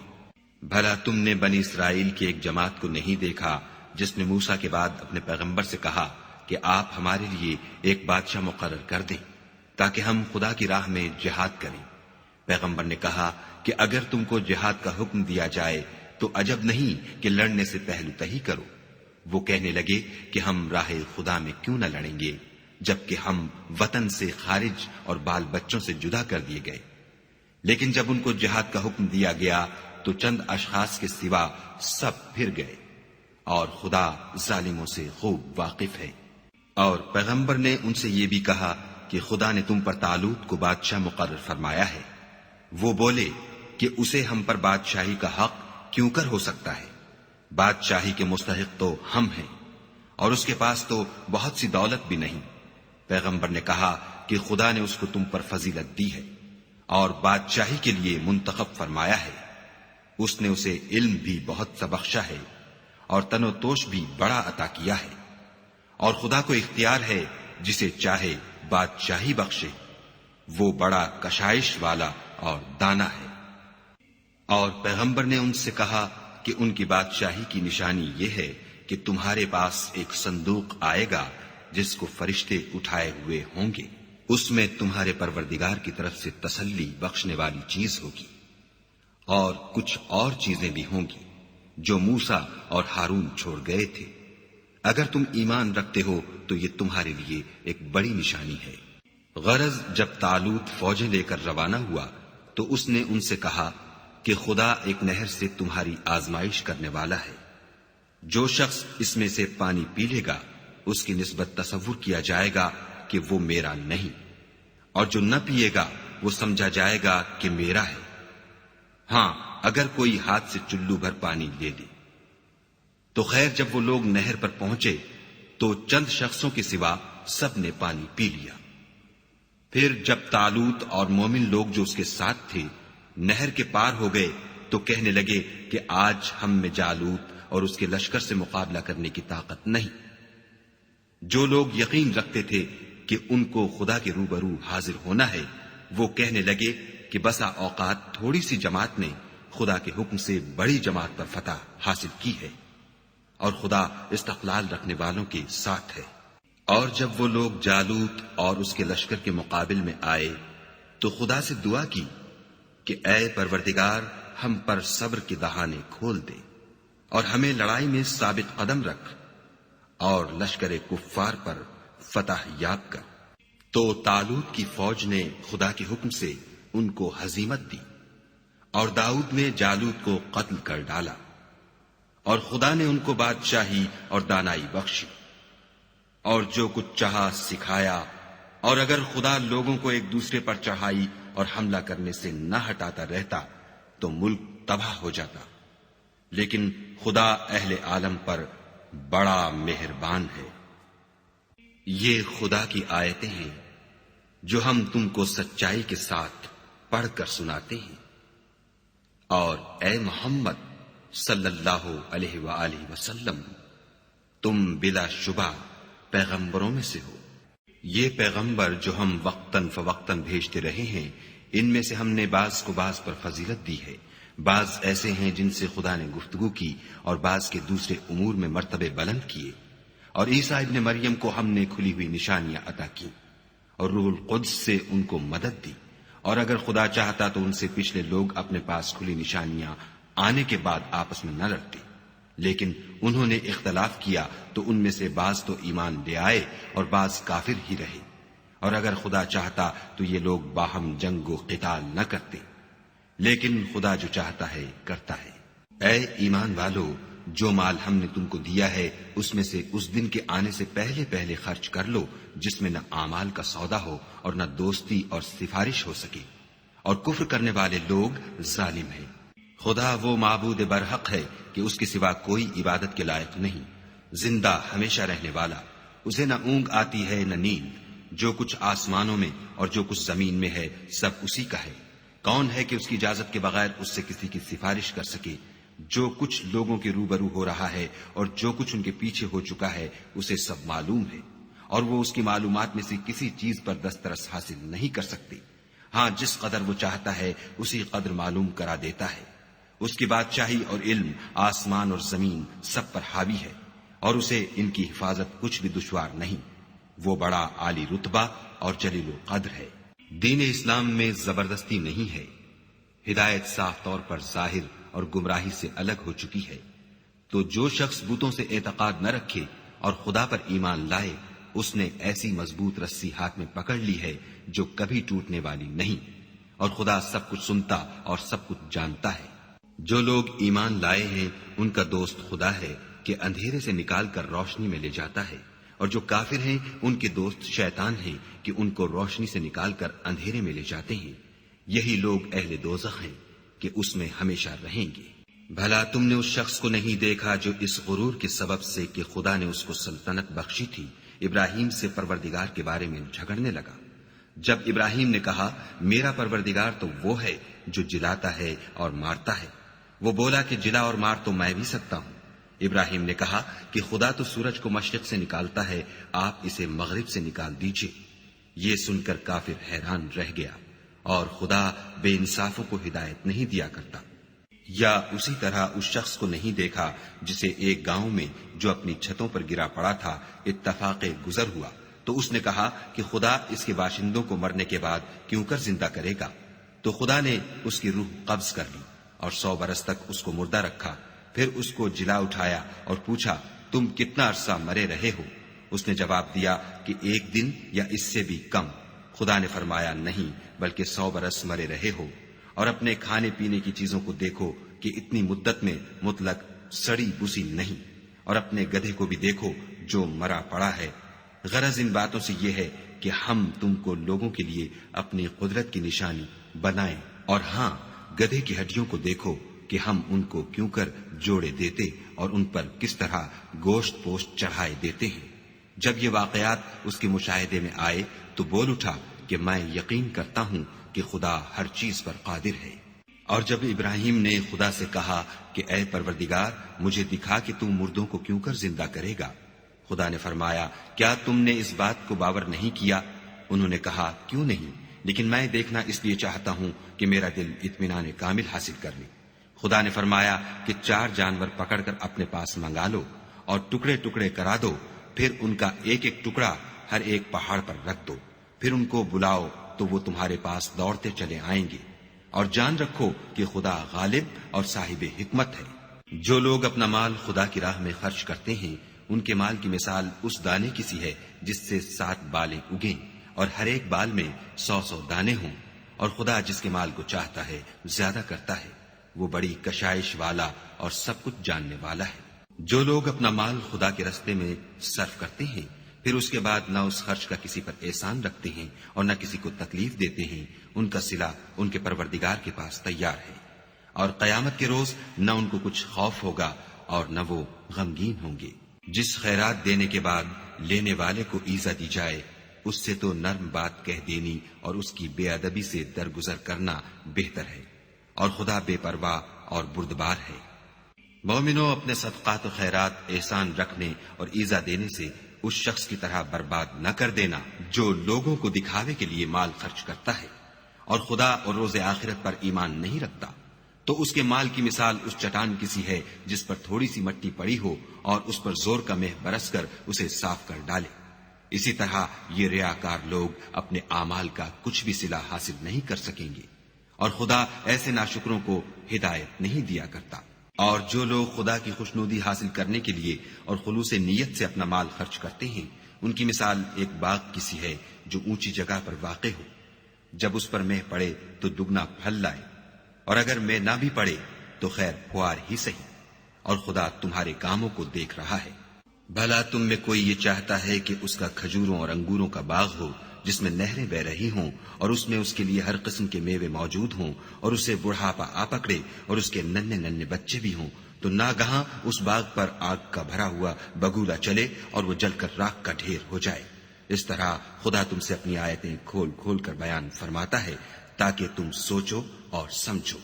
بھلا تم نے بنی اسرائیل کی ایک جماعت کو نہیں دیکھا جس نے موسیٰ کے بعد اپنے پیغمبر سے کہا کہ آپ ہمارے لیے ایک بادشاہ مقرر کر دیں تاکہ ہم خدا کی راہ میں جہاد کریں؟ پیغمبر نے کہا کہ اگر تم کو جہاد کا حکم دیا جائے تو عجب نہیں کہ لڑنے سے پہلو تہی کرو۔ وہ کہنے لگے کہ ہم راہ خدا میں کیوں نہ لڑیں گے جبکہ ہم وطن سے خارج اور بال بچوں سے جدا کر دیے گئے۔ لیکن جب ان کو جہاد کا حکم دیا گیا تو چند اشخاص کے سوا سب پھر گئے، اور خدا ظالموں سے خوب واقف ہے۔ اور پیغمبر نے ان سے یہ بھی کہا کہ خدا نے تم پر طالوت کو بادشاہ مقرر فرمایا ہے۔ وہ بولے کہ اسے ہم پر بادشاہی کا حق کیوں کر ہو سکتا ہے؟ بادشاہی کے مستحق تو ہم ہیں، اور اس کے پاس تو بہت سی دولت بھی نہیں۔ پیغمبر نے کہا کہ خدا نے اس کو تم پر فضیلت دی ہے اور بادشاہی کے لیے منتخب فرمایا ہے۔ اس نے اسے علم بھی بہت سا بخشا ہے اور تن و توش بھی بڑا عطا کیا ہے، اور خدا کو اختیار ہے جسے چاہے بادشاہی بخشے۔ وہ بڑا کشائش والا اور دانا ہے۔ اور پیغمبر نے ان سے کہا کہ ان کی بادشاہی کی نشانی یہ ہے کہ تمہارے پاس ایک صندوق آئے گا جس کو فرشتے اٹھائے ہوئے ہوں گے، اس میں تمہارے پروردگار کی طرف سے تسلی بخشنے والی چیز ہوگی، اور کچھ اور چیزیں بھی ہوں گی جو موسیٰ اور ہارون چھوڑ گئے تھے۔ اگر تم ایمان رکھتے ہو تو یہ تمہارے لیے ایک بڑی نشانی ہے۔ غرض جب طالوت فوجیں لے کر روانہ ہوا تو اس نے ان سے کہا کہ خدا ایک نہر سے تمہاری آزمائش کرنے والا ہے۔ جو شخص اس میں سے پانی پی لے گا اس کی نسبت تصور کیا جائے گا کہ وہ میرا نہیں، اور جو نہ پیے گا وہ سمجھا جائے گا کہ میرا ہے۔ ہاں، اگر کوئی ہاتھ سے چلو بھر پانی لے لے تو خیر، جب وہ لوگ نہر پر پہنچے تو چند شخصوں کے سوا سب نے پانی پی لیا۔ پھر جب طالوت اور مومن لوگ جو اس کے ساتھ تھے نہر کے پار ہو گئے تو کہنے لگے کہ آج ہم میں جالوت اور اس کے لشکر سے مقابلہ کرنے کی طاقت نہیں۔ جو لوگ یقین رکھتے تھے کہ ان کو خدا کے روبرو حاضر ہونا ہے وہ کہنے لگے کہ بسا اوقات تھوڑی سی جماعت نے خدا کے حکم سے بڑی جماعت پر فتح حاصل کی ہے، اور خدا استقلال رکھنے والوں کے ساتھ ہے۔ اور جب وہ لوگ جالوت اور اس کے لشکر کے مقابل میں آئے تو خدا سے دعا کی کہ اے پروردگار، ہم پر صبر کے دہانے کھول دے اور ہمیں لڑائی میں ثابت قدم رکھ اور لشکر کفار پر فتح یاب کر۔ تو طالوت کی فوج نے خدا کے حکم سے ان کو ہزیمت دی، اور داؤد نے جالوت کو قتل کر ڈالا، اور خدا نے ان کو بادشاہی اور دانائی بخشی، اور جو کچھ چاہا سکھایا۔ اور اگر خدا لوگوں کو ایک دوسرے پر چڑھائی اور حملہ کرنے سے نہ ہٹاتا رہتا تو ملک تباہ ہو جاتا، لیکن خدا اہل عالم پر بڑا مہربان ہے۔ یہ خدا کی آیتیں ہیں جو ہم تم کو سچائی کے ساتھ پڑھ کر سناتے ہیں۔ اور اے محمد صلی اللہ علیہ وآلہ وسلم، تم بلا شبہ پیغمبروں میں سے ہو۔ یہ پیغمبر جو ہم وقتاً فوقتاً بھیجتے رہے ہیں، ان میں سے ہم نے بعض کو بعض پر فضیلت دی ہے۔ بعض ایسے ہیں جن سے خدا نے گفتگو کی اور بعض کے دوسرے امور میں مرتبے بلند کیے، اور عیسیٰ ابن مریم کو ہم نے کھلی ہوئی نشانیاں عطا کی اور روح القدس سے ان کو مدد دی، اور اگر خدا چاہتا تو ان سے پچھلے لوگ اپنے پاس کھلی نشانیاں آنے کے بعد آپس میں نہ لڑتے، لیکن انہوں نے اختلاف کیا تو ان میں سے بعض تو ایمان لے آئے اور بعض کافر ہی رہے، اور اگر خدا چاہتا تو یہ لوگ باہم جنگ و قتال نہ کرتے، لیکن خدا جو چاہتا ہے کرتا ہے۔ اے ایمان والو، جو مال ہم نے تم کو دیا ہے اس میں سے اس دن کے آنے سے پہلے پہلے خرچ کر لو جس میں نہ اعمال کا سودا ہو اور نہ دوستی اور سفارش ہو سکے، اور کفر کرنے والے لوگ ظالم ہیں۔ خدا وہ معبود برحق ہے کہ اس کے سوا کوئی عبادت کے لائق نہیں، زندہ ہمیشہ رہنے والا، اسے نہ اونگ آتی ہے نہ نیند، جو کچھ آسمانوں میں اور جو کچھ زمین میں ہے سب اسی کا ہے۔ کون ہے کہ اس کی اجازت کے بغیر اس سے کسی کی سفارش کر سکے؟ جو کچھ لوگوں کے روبرو ہو رہا ہے اور جو کچھ ان کے پیچھے ہو چکا ہے اسے سب معلوم ہے، اور وہ اس کی معلومات میں سے کسی چیز پر دسترس حاصل نہیں کر سکتے۔ ہاں، جس قدر وہ چاہتا ہے اسی قدر معلوم کرا دیتا ہے۔ اس کی بادشاہی اور علم آسمان اور زمین سب پر حاوی ہے، اور اسے ان کی حفاظت کچھ بھی دشوار نہیں۔ وہ بڑا عالی رتبہ اور جلیل القدر ہے۔ دین اسلام میں زبردستی نہیں ہے، ہدایت صاف طور پر ظاہر اور گمراہی سے الگ ہو چکی ہے۔ تو جو شخص بتوں سے اعتقاد نہ رکھے اور خدا پر ایمان لائے، اس نے ایسی مضبوط رسی ہاتھ میں پکڑ لی ہے جو کبھی ٹوٹنے والی نہیں، اور خدا سب کچھ سنتا اور سب کچھ جانتا ہے۔ جو لوگ ایمان لائے ہیں ان کا دوست خدا ہے کہ اندھیرے سے نکال کر روشنی میں لے جاتا ہے اور جو کافر ہیں ان کے دوست شیطان ہیں کہ ان کو روشنی سے نکال کر اندھیرے میں لے جاتے ہیں. یہی لوگ اہل دوزخ ہیں کہ اس میں ہمیشہ رہیں گے. بھلا تم نے اس شخص کو نہیں دیکھا جو اس غرور کے سبب سے کہ خدا نے اس کو سلطنت بخشی تھی ابراہیم سے پروردگار کے بارے میں جھگڑنے لگا؟ جب ابراہیم نے کہا میرا پروردگار تو وہ ہے جو جلاتا ہے اور مارتا ہے، وہ بولا کہ جلا اور مار تو میں بھی سکتا ہوں. ابراہیم نے کہا کہ خدا تو سورج کو مشرق سے نکالتا ہے، آپ اسے مغرب سے نکال دیجئے. یہ سن کر کافر حیران رہ گیا، اور خدا بے انصافوں کو ہدایت نہیں دیا کرتا. یا اسی طرح اس شخص کو نہیں دیکھا جسے ایک گاؤں میں جو اپنی چھتوں پر گرا پڑا تھا اتفاق گزر ہوا تو اس نے کہا کہ خدا اس کے باشندوں کو مرنے کے بعد کیوں کر زندہ کرے گا؟ تو خدا نے اس کی روح قبض کر لی اور 100 برس تک اس کو مردہ رکھا. پھر اس کو جلا اٹھایا اور پوچھا تم کتنا عرصہ مرے رہے ہو؟ اس نے جواب دیا کہ 1 دن یا اس سے بھی کم. خدا نے فرمایا نہیں بلکہ 100 برس مرے رہے ہو. اور اپنے کھانے پینے کی چیزوں کو دیکھو کہ اتنی مدت میں مطلق سڑی بسی نہیں، اور اپنے گدھے کو بھی دیکھو جو مرا پڑا ہے. غرض ان باتوں سے یہ ہے کہ ہم تم کو لوگوں کے لیے اپنی قدرت کی نشانی بنائیں. اور ہاں گدھے کی ہڈیوں کو دیکھو کہ ہم ان کو کیوں کر جوڑے دیتے اور ان پر کس طرح گوشت پوشت چڑھائے دیتے ہیں. جب یہ واقعات اس کے مشاہدے میں آئے تو بول اٹھا کہ میں یقین کرتا ہوں کہ خدا ہر چیز پر قادر ہے. اور جب ابراہیم نے خدا سے کہا کہ اے پروردگار مجھے دکھا کہ تم مردوں کو کیوں کر زندہ کرے گا، خدا نے فرمایا کیا تم نے اس بات کو باور نہیں کیا؟ انہوں نے کہا کیوں نہیں، لیکن میں دیکھنا اس لیے چاہتا ہوں کہ میرا دل اطمینان کامل حاصل کر لے. خدا نے فرمایا کہ 4 جانور پکڑ کر اپنے پاس منگا لو اور ٹکڑے ٹکڑے کرا دو، پھر ان کا ایک ایک ٹکڑا ہر ایک پہاڑ پر رکھ دو، پھر ان کو بلاؤ تو وہ تمہارے پاس دوڑتے چلے آئیں گے. اور جان رکھو کہ خدا غالب اور صاحب حکمت ہے. جو لوگ اپنا مال خدا کی راہ میں خرچ کرتے ہیں ان کے مال کی مثال اس دانے کی سی ہے جس سے 7 بالیں اگیں اور ہر ایک بال میں 100 دانے ہوں. اور خدا جس کے مال کو چاہتا ہے زیادہ کرتا ہے، وہ بڑی کشائش والا اور سب کچھ جاننے والا ہے. جو لوگ اپنا مال خدا کے راستے میں صرف کرتے ہیں پھر اس کے بعد نہ اس خرچ کا کسی پر احسان رکھتے ہیں اور نہ کسی کو تکلیف دیتے ہیں، ان کا صلہ ان کے پروردگار کے پاس تیار ہے. اور قیامت کے روز نہ ان کو کچھ خوف ہوگا اور نہ وہ غمگین ہوں گے. جس خیرات دینے کے بعد لینے والے کو ایزا دی جائے اس سے تو نرم بات کہہ دینی اور اس کی بے ادبی سے درگزر کرنا بہتر ہے، اور خدا بے پرواہ اور بردبار ہے. مومنوں اپنے صدقات و خیرات احسان رکھنے اور ایزا دینے سے اس شخص کی طرح برباد نہ کر دینا جو لوگوں کو دکھاوے کے لیے مال خرچ کرتا ہے اور خدا اور روز آخرت پر ایمان نہیں رکھتا. تو اس کے مال کی مثال اس چٹان کی سی ہے جس پر تھوڑی سی مٹی پڑی ہو اور اس پر زور کا مہ برس کر اسے صاف کر ڈالے. اسی طرح یہ ریاکار لوگ اپنے اعمال کا کچھ بھی صلہ حاصل نہیں کر سکیں گے، اور خدا ایسے ناشکروں کو ہدایت نہیں دیا کرتا. اور جو لوگ خدا کی خوشنودی حاصل کرنے کے لیے اور خلوص نیت سے اپنا مال خرچ کرتے ہیں ان کی مثال ایک باغ کی سی ہے جو اونچی جگہ پر واقع ہو. جب اس پر مہ پڑے تو دگنا پھل لائے، اور اگر مہ نہ بھی پڑے تو خیر پھوار ہی سہی، اور خدا تمہارے کاموں کو دیکھ رہا ہے. بھلا تم میں کوئی یہ چاہتا ہے کہ اس کا کھجوروں اور انگوروں کا باغ ہو جس میں نہریں بہ رہی ہوں اور اس میں اس کے لیے ہر قسم کے میوے موجود ہوں اور اسے بڑھاپا آ پکڑے اور اس کے ننھے ننھے بچے بھی ہوں تو ناگہاں اس باغ پر آگ کا بھرا ہوا بگولا چلے اور وہ جل کر راکھ کا ڈھیر ہو جائے؟ اس طرح خدا تم سے اپنی آیتیں کھول کھول کر بیان فرماتا ہے تاکہ تم سوچو اور سمجھو.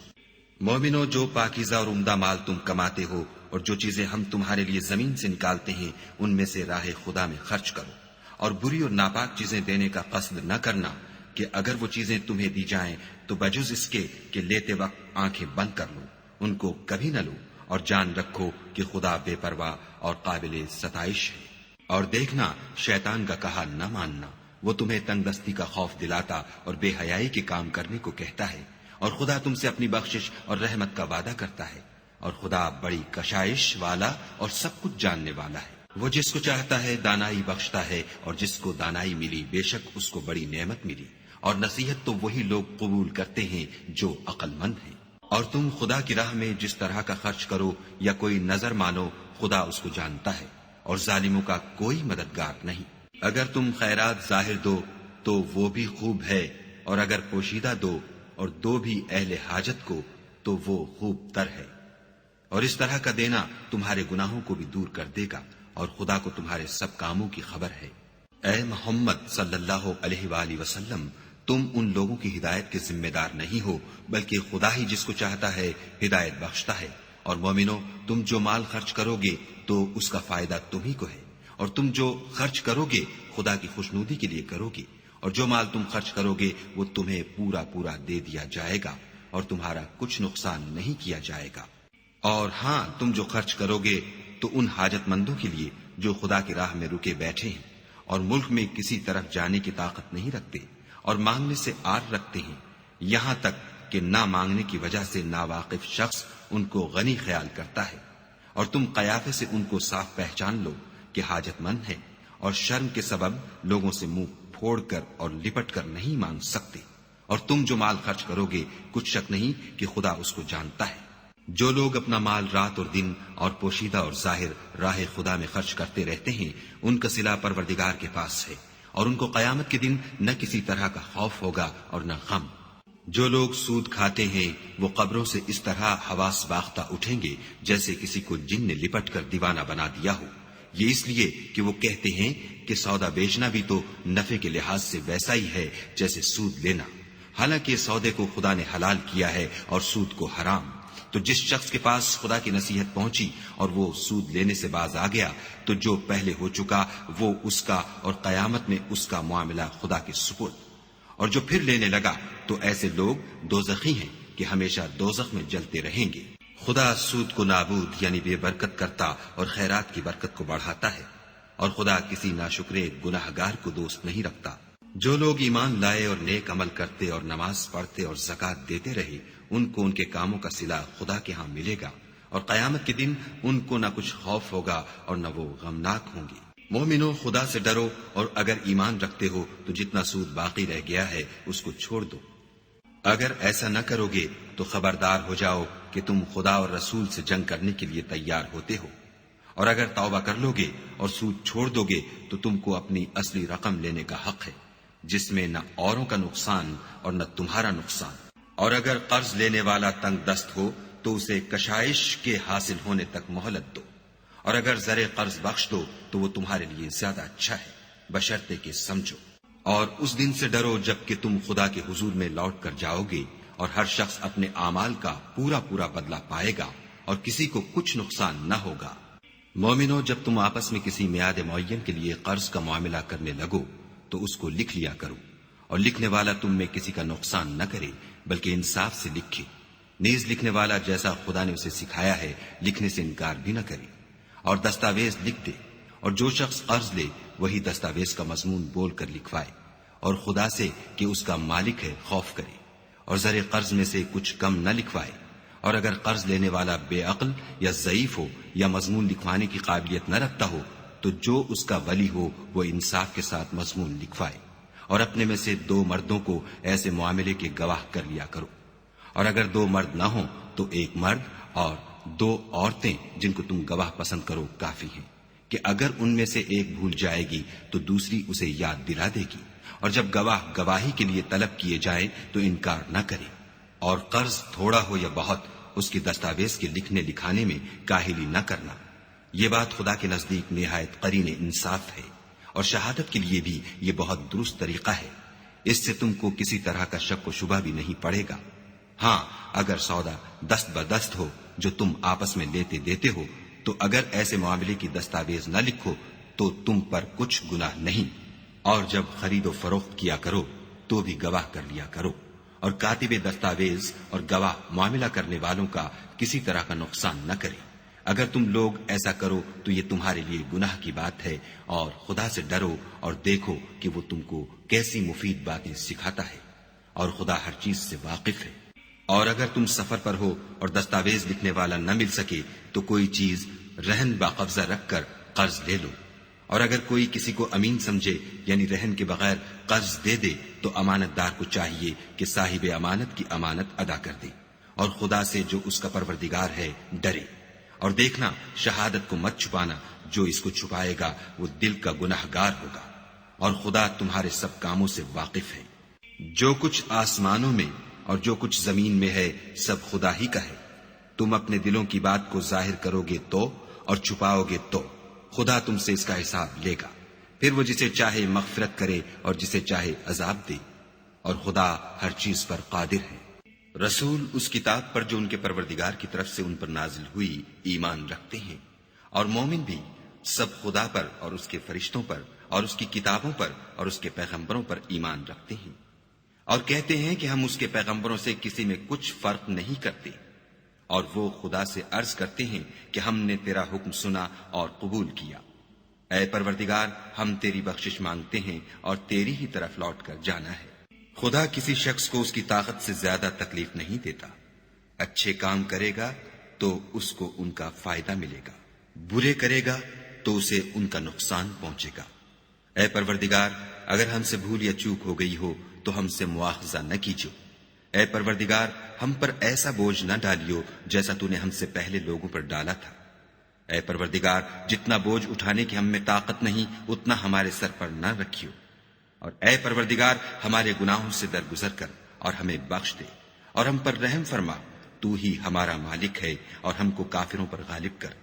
مومنو جو پاکیزہ اور عمدہ مال تم کماتے ہو اور جو چیزیں ہم تمہارے لیے زمین سے نکالتے ہیں ان میں سے راہ خدا میں خرچ کرو، اور بری اور ناپاک چیزیں دینے کا قصد نہ کرنا کہ اگر وہ چیزیں تمہیں دی جائیں تو بجز اس کے کہ لیتے وقت آنکھیں بند کر لو، ان کو کبھی نہ لو. اور جان رکھو کہ خدا بے پرواہ اور قابل ستائش ہے. اور دیکھنا شیطان کا کہا نہ ماننا، وہ تمہیں تنگ دستی کا خوف دلاتا اور بے حیائی کے کام کرنے کو کہتا ہے، اور خدا تم سے اپنی بخشش اور رحمت کا وعدہ کرتا ہے، اور خدا بڑی کشائش والا اور سب کچھ جاننے والا ہے. وہ جس کو چاہتا ہے دانائی بخشتا ہے، اور جس کو دانائی ملی بے شک اس کو بڑی نعمت ملی. اور نصیحت تو وہی لوگ قبول کرتے ہیں جو عقل مند ہیں. اور تم خدا کی راہ میں جس طرح کا خرچ کرو یا کوئی نظر مانو خدا اس کو جانتا ہے، اور ظالموں کا کوئی مددگار نہیں۔ اگر تم خیرات ظاہر دو تو وہ بھی خوب ہے، اور اگر پوشیدہ دو اور دو بھی اہل حاجت کو تو وہ خوب تر ہے، اور اس طرح کا دینا تمہارے گناہوں کو بھی دور کر دے گا، اور خدا کو تمہارے سب کاموں کی خبر ہے۔ اے محمد صلی اللہ علیہ وآلہ وسلم، تم ان لوگوں کی ہدایت کے ذمہ دار نہیں ہو، بلکہ خدا ہی جس کو چاہتا ہے ہدایت بخشتا ہے۔ اور مومنو، تم جو مال خرچ کرو گے تو اس کا فائدہ تمہیں کو ہے، اور تم جو خرچ کرو گے خدا کی خوشنودی کے لیے کرو گے، اور جو مال تم خرچ کرو گے وہ تمہیں پورا پورا دے دیا جائے گا، اور تمہارا کچھ نقصان نہیں کیا جائے گا۔ اور ہاں، تم جو خرچ کرو گے تو ان حاجت مندوں کے لیے جو خدا کی راہ میں رکے بیٹھے ہیں اور ملک میں کسی طرف جانے کی طاقت نہیں رکھتے اور مانگنے سے آر رکھتے ہیں، یہاں تک کہ نہ مانگنے کی وجہ سے ناواقف شخص ان کو غنی خیال کرتا ہے، اور تم قیافے سے ان کو صاف پہچان لو کہ حاجت مند ہے، اور شرم کے سبب لوگوں سے منہ پھوڑ کر اور لپٹ کر نہیں مانگ سکتے۔ اور تم جو مال خرچ کرو گے کچھ شک نہیں کہ خدا اس کو جانتا ہے۔ جو لوگ اپنا مال رات اور دن اور پوشیدہ اور ظاہر راہ خدا میں خرچ کرتے رہتے ہیں، ان کا صلہ پروردگار کے پاس ہے، اور ان کو قیامت کے دن نہ کسی طرح کا خوف ہوگا اور نہ غم۔ جو لوگ سود کھاتے ہیں وہ قبروں سے اس طرح حواس باختہ اٹھیں گے جیسے کسی کو جن نے لپٹ کر دیوانہ بنا دیا ہو، یہ اس لیے کہ وہ کہتے ہیں کہ سودا بیچنا بھی تو نفع کے لحاظ سے ویسا ہی ہے جیسے سود لینا، حالانکہ سودے کو خدا نے حلال کیا ہے اور سود کو حرام۔ تو جس شخص کے پاس خدا کی نصیحت پہنچی اور وہ سود لینے سے باز آ گیا تو جو پہلے ہو چکا وہ اس کا، اور قیامت میں اس کا معاملہ خدا کے سپرد۔ اور جو پھر لینے لگا تو ایسے لوگ دوزخی ہیں کہ ہمیشہ دوزخ میں جلتے رہیں گے۔ خدا سود کو نابود یعنی بے برکت کرتا اور خیرات کی برکت کو بڑھاتا ہے، اور خدا کسی ناشکرے گناہ گار کو دوست نہیں رکھتا۔ جو لوگ ایمان لائے اور نیک عمل کرتے اور نماز پڑھتے اور زکوٰۃ دیتے رہے، ان کو ان کے کاموں کا صلہ خدا کے ہاں ملے گا، اور قیامت کے دن ان کو نہ کچھ خوف ہوگا اور نہ وہ غمناک ہوں گے۔ مومنو، خدا سے ڈرو، اور اگر ایمان رکھتے ہو تو جتنا سود باقی رہ گیا ہے اس کو چھوڑ دو۔ اگر ایسا نہ کرو گے تو خبردار ہو جاؤ کہ تم خدا اور رسول سے جنگ کرنے کے لیے تیار ہوتے ہو، اور اگر توبہ کر لو گے اور سود چھوڑ دو گے تو تم کو اپنی اصلی رقم لینے کا حق ہے، جس میں نہ اوروں کا نقصان اور نہ تمہارا نقصان۔ اور اگر قرض لینے والا تنگ دست ہو تو اسے کشائش کے حاصل ہونے تک مہلت دو، اور اگر زر قرض بخش دو تو وہ تمہارے لیے زیادہ اچھا ہے، بشرطے کہ سمجھو۔ اور اس دن سے ڈرو جب کہ تم خدا کے حضور میں لوٹ کر جاؤ گے، اور ہر شخص اپنے اعمال کا پورا پورا بدلہ پائے گا، اور کسی کو کچھ نقصان نہ ہوگا۔ مومنو، جب تم آپس میں کسی میعاد معین کے لیے قرض کا معاملہ کرنے لگو تو اس کو لکھ لیا کرو، اور لکھنے والا تم میں کسی کا نقصان نہ کرے بلکہ انصاف سے لکھے۔ نیز لکھنے والا جیسا خدا نے اسے سکھایا ہے لکھنے سے انکار بھی نہ کرے، اور دستاویز لکھ دے، اور جو شخص قرض لے وہی دستاویز کا مضمون بول کر لکھوائے، اور خدا سے کہ اس کا مالک ہے خوف کرے، اور زر قرض میں سے کچھ کم نہ لکھوائے۔ اور اگر قرض لینے والا بے عقل یا ضعیف ہو یا مضمون لکھوانے کی قابلیت نہ رکھتا ہو تو جو اس کا ولی ہو وہ انصاف کے ساتھ مضمون لکھوائے، اور اپنے میں سے 2 مردوں کو ایسے معاملے کے گواہ کر لیا کرو، اور اگر 2 مرد نہ ہوں تو 1 مرد اور 2 عورتیں جن کو تم گواہ پسند کرو کافی ہیں، کہ اگر ان میں سے ایک بھول جائے گی تو دوسری اسے یاد دلا دے گی، اور جب گواہ گواہی کے لیے طلب کیے جائیں تو انکار نہ کرے۔ اور قرض تھوڑا ہو یا بہت اس کی دستاویز کے لکھنے لکھانے میں کاہلی نہ کرنا، یہ بات خدا کے نزدیک نہایت قرین انصاف ہے، اور شہادت کے لیے بھی یہ بہت درست طریقہ ہے، اس سے تم کو کسی طرح کا شک و شبہ بھی نہیں پڑے گا۔ ہاں، اگر سودا دست بدست ہو جو تم آپس میں لیتے دیتے ہو تو اگر ایسے معاملے کی دستاویز نہ لکھو تو تم پر کچھ گناہ نہیں، اور جب خرید و فروخت کیا کرو تو بھی گواہ کر لیا کرو، اور کاتب دستاویز اور گواہ معاملہ کرنے والوں کا کسی طرح کا نقصان نہ کرے۔ اگر تم لوگ ایسا کرو تو یہ تمہارے لیے گناہ کی بات ہے، اور خدا سے ڈرو اور دیکھو کہ وہ تم کو کیسی مفید باتیں سکھاتا ہے، اور خدا ہر چیز سے واقف ہے۔ اور اگر تم سفر پر ہو اور دستاویز لکھنے والا نہ مل سکے تو کوئی چیز رہن باقبضہ رکھ کر قرض لے لو، اور اگر کوئی کسی کو امین سمجھے یعنی رہن کے بغیر قرض دے دے تو امانت دار کو چاہیے کہ صاحب امانت کی امانت ادا کر دے، اور خدا سے جو اس کا پروردگار ہے ڈرے، اور دیکھنا شہادت کو مت چھپانا، جو اس کو چھپائے گا وہ دل کا گنہگار ہوگا، اور خدا تمہارے سب کاموں سے واقف ہے۔ جو کچھ آسمانوں میں اور جو کچھ زمین میں ہے سب خدا ہی کا ہے۔ تم اپنے دلوں کی بات کو ظاہر کرو گے تو اور چھپاؤ گے تو خدا تم سے اس کا حساب لے گا، پھر وہ جسے چاہے مغفرت کرے اور جسے چاہے عذاب دے، اور خدا ہر چیز پر قادر ہے۔ رسول اس کتاب پر جو ان کے پروردگار کی طرف سے ان پر نازل ہوئی ایمان رکھتے ہیں، اور مومن بھی سب خدا پر اور اس کے فرشتوں پر اور اس کی کتابوں پر اور اس کے پیغمبروں پر ایمان رکھتے ہیں، اور کہتے ہیں کہ ہم اس کے پیغمبروں سے کسی میں کچھ فرق نہیں کرتے، اور وہ خدا سے عرض کرتے ہیں کہ ہم نے تیرا حکم سنا اور قبول کیا۔ اے پروردگار، ہم تیری بخشش مانگتے ہیں اور تیری ہی طرف لوٹ کر جانا ہے۔ خدا کسی شخص کو اس کی طاقت سے زیادہ تکلیف نہیں دیتا۔ اچھے کام کرے گا تو اس کو ان کا فائدہ ملے گا، برے کرے گا تو اسے ان کا نقصان پہنچے گا۔ اے پروردگار، اگر ہم سے بھول یا چوک ہو گئی ہو تو ہم سے مواخذہ نہ کیجو۔ اے پروردگار، ہم پر ایسا بوجھ نہ ڈالیو جیسا تو نے ہم سے پہلے لوگوں پر ڈالا تھا۔ اے پروردگار، جتنا بوجھ اٹھانے کی ہم میں طاقت نہیں اتنا ہمارے سر پر نہ رکھیو، اور اے پروردگار ہمارے گناہوں سے درگزر کر اور ہمیں بخش دے اور ہم پر رحم فرما، تو ہی ہمارا مالک ہے اور ہم کو کافروں پر غالب کر۔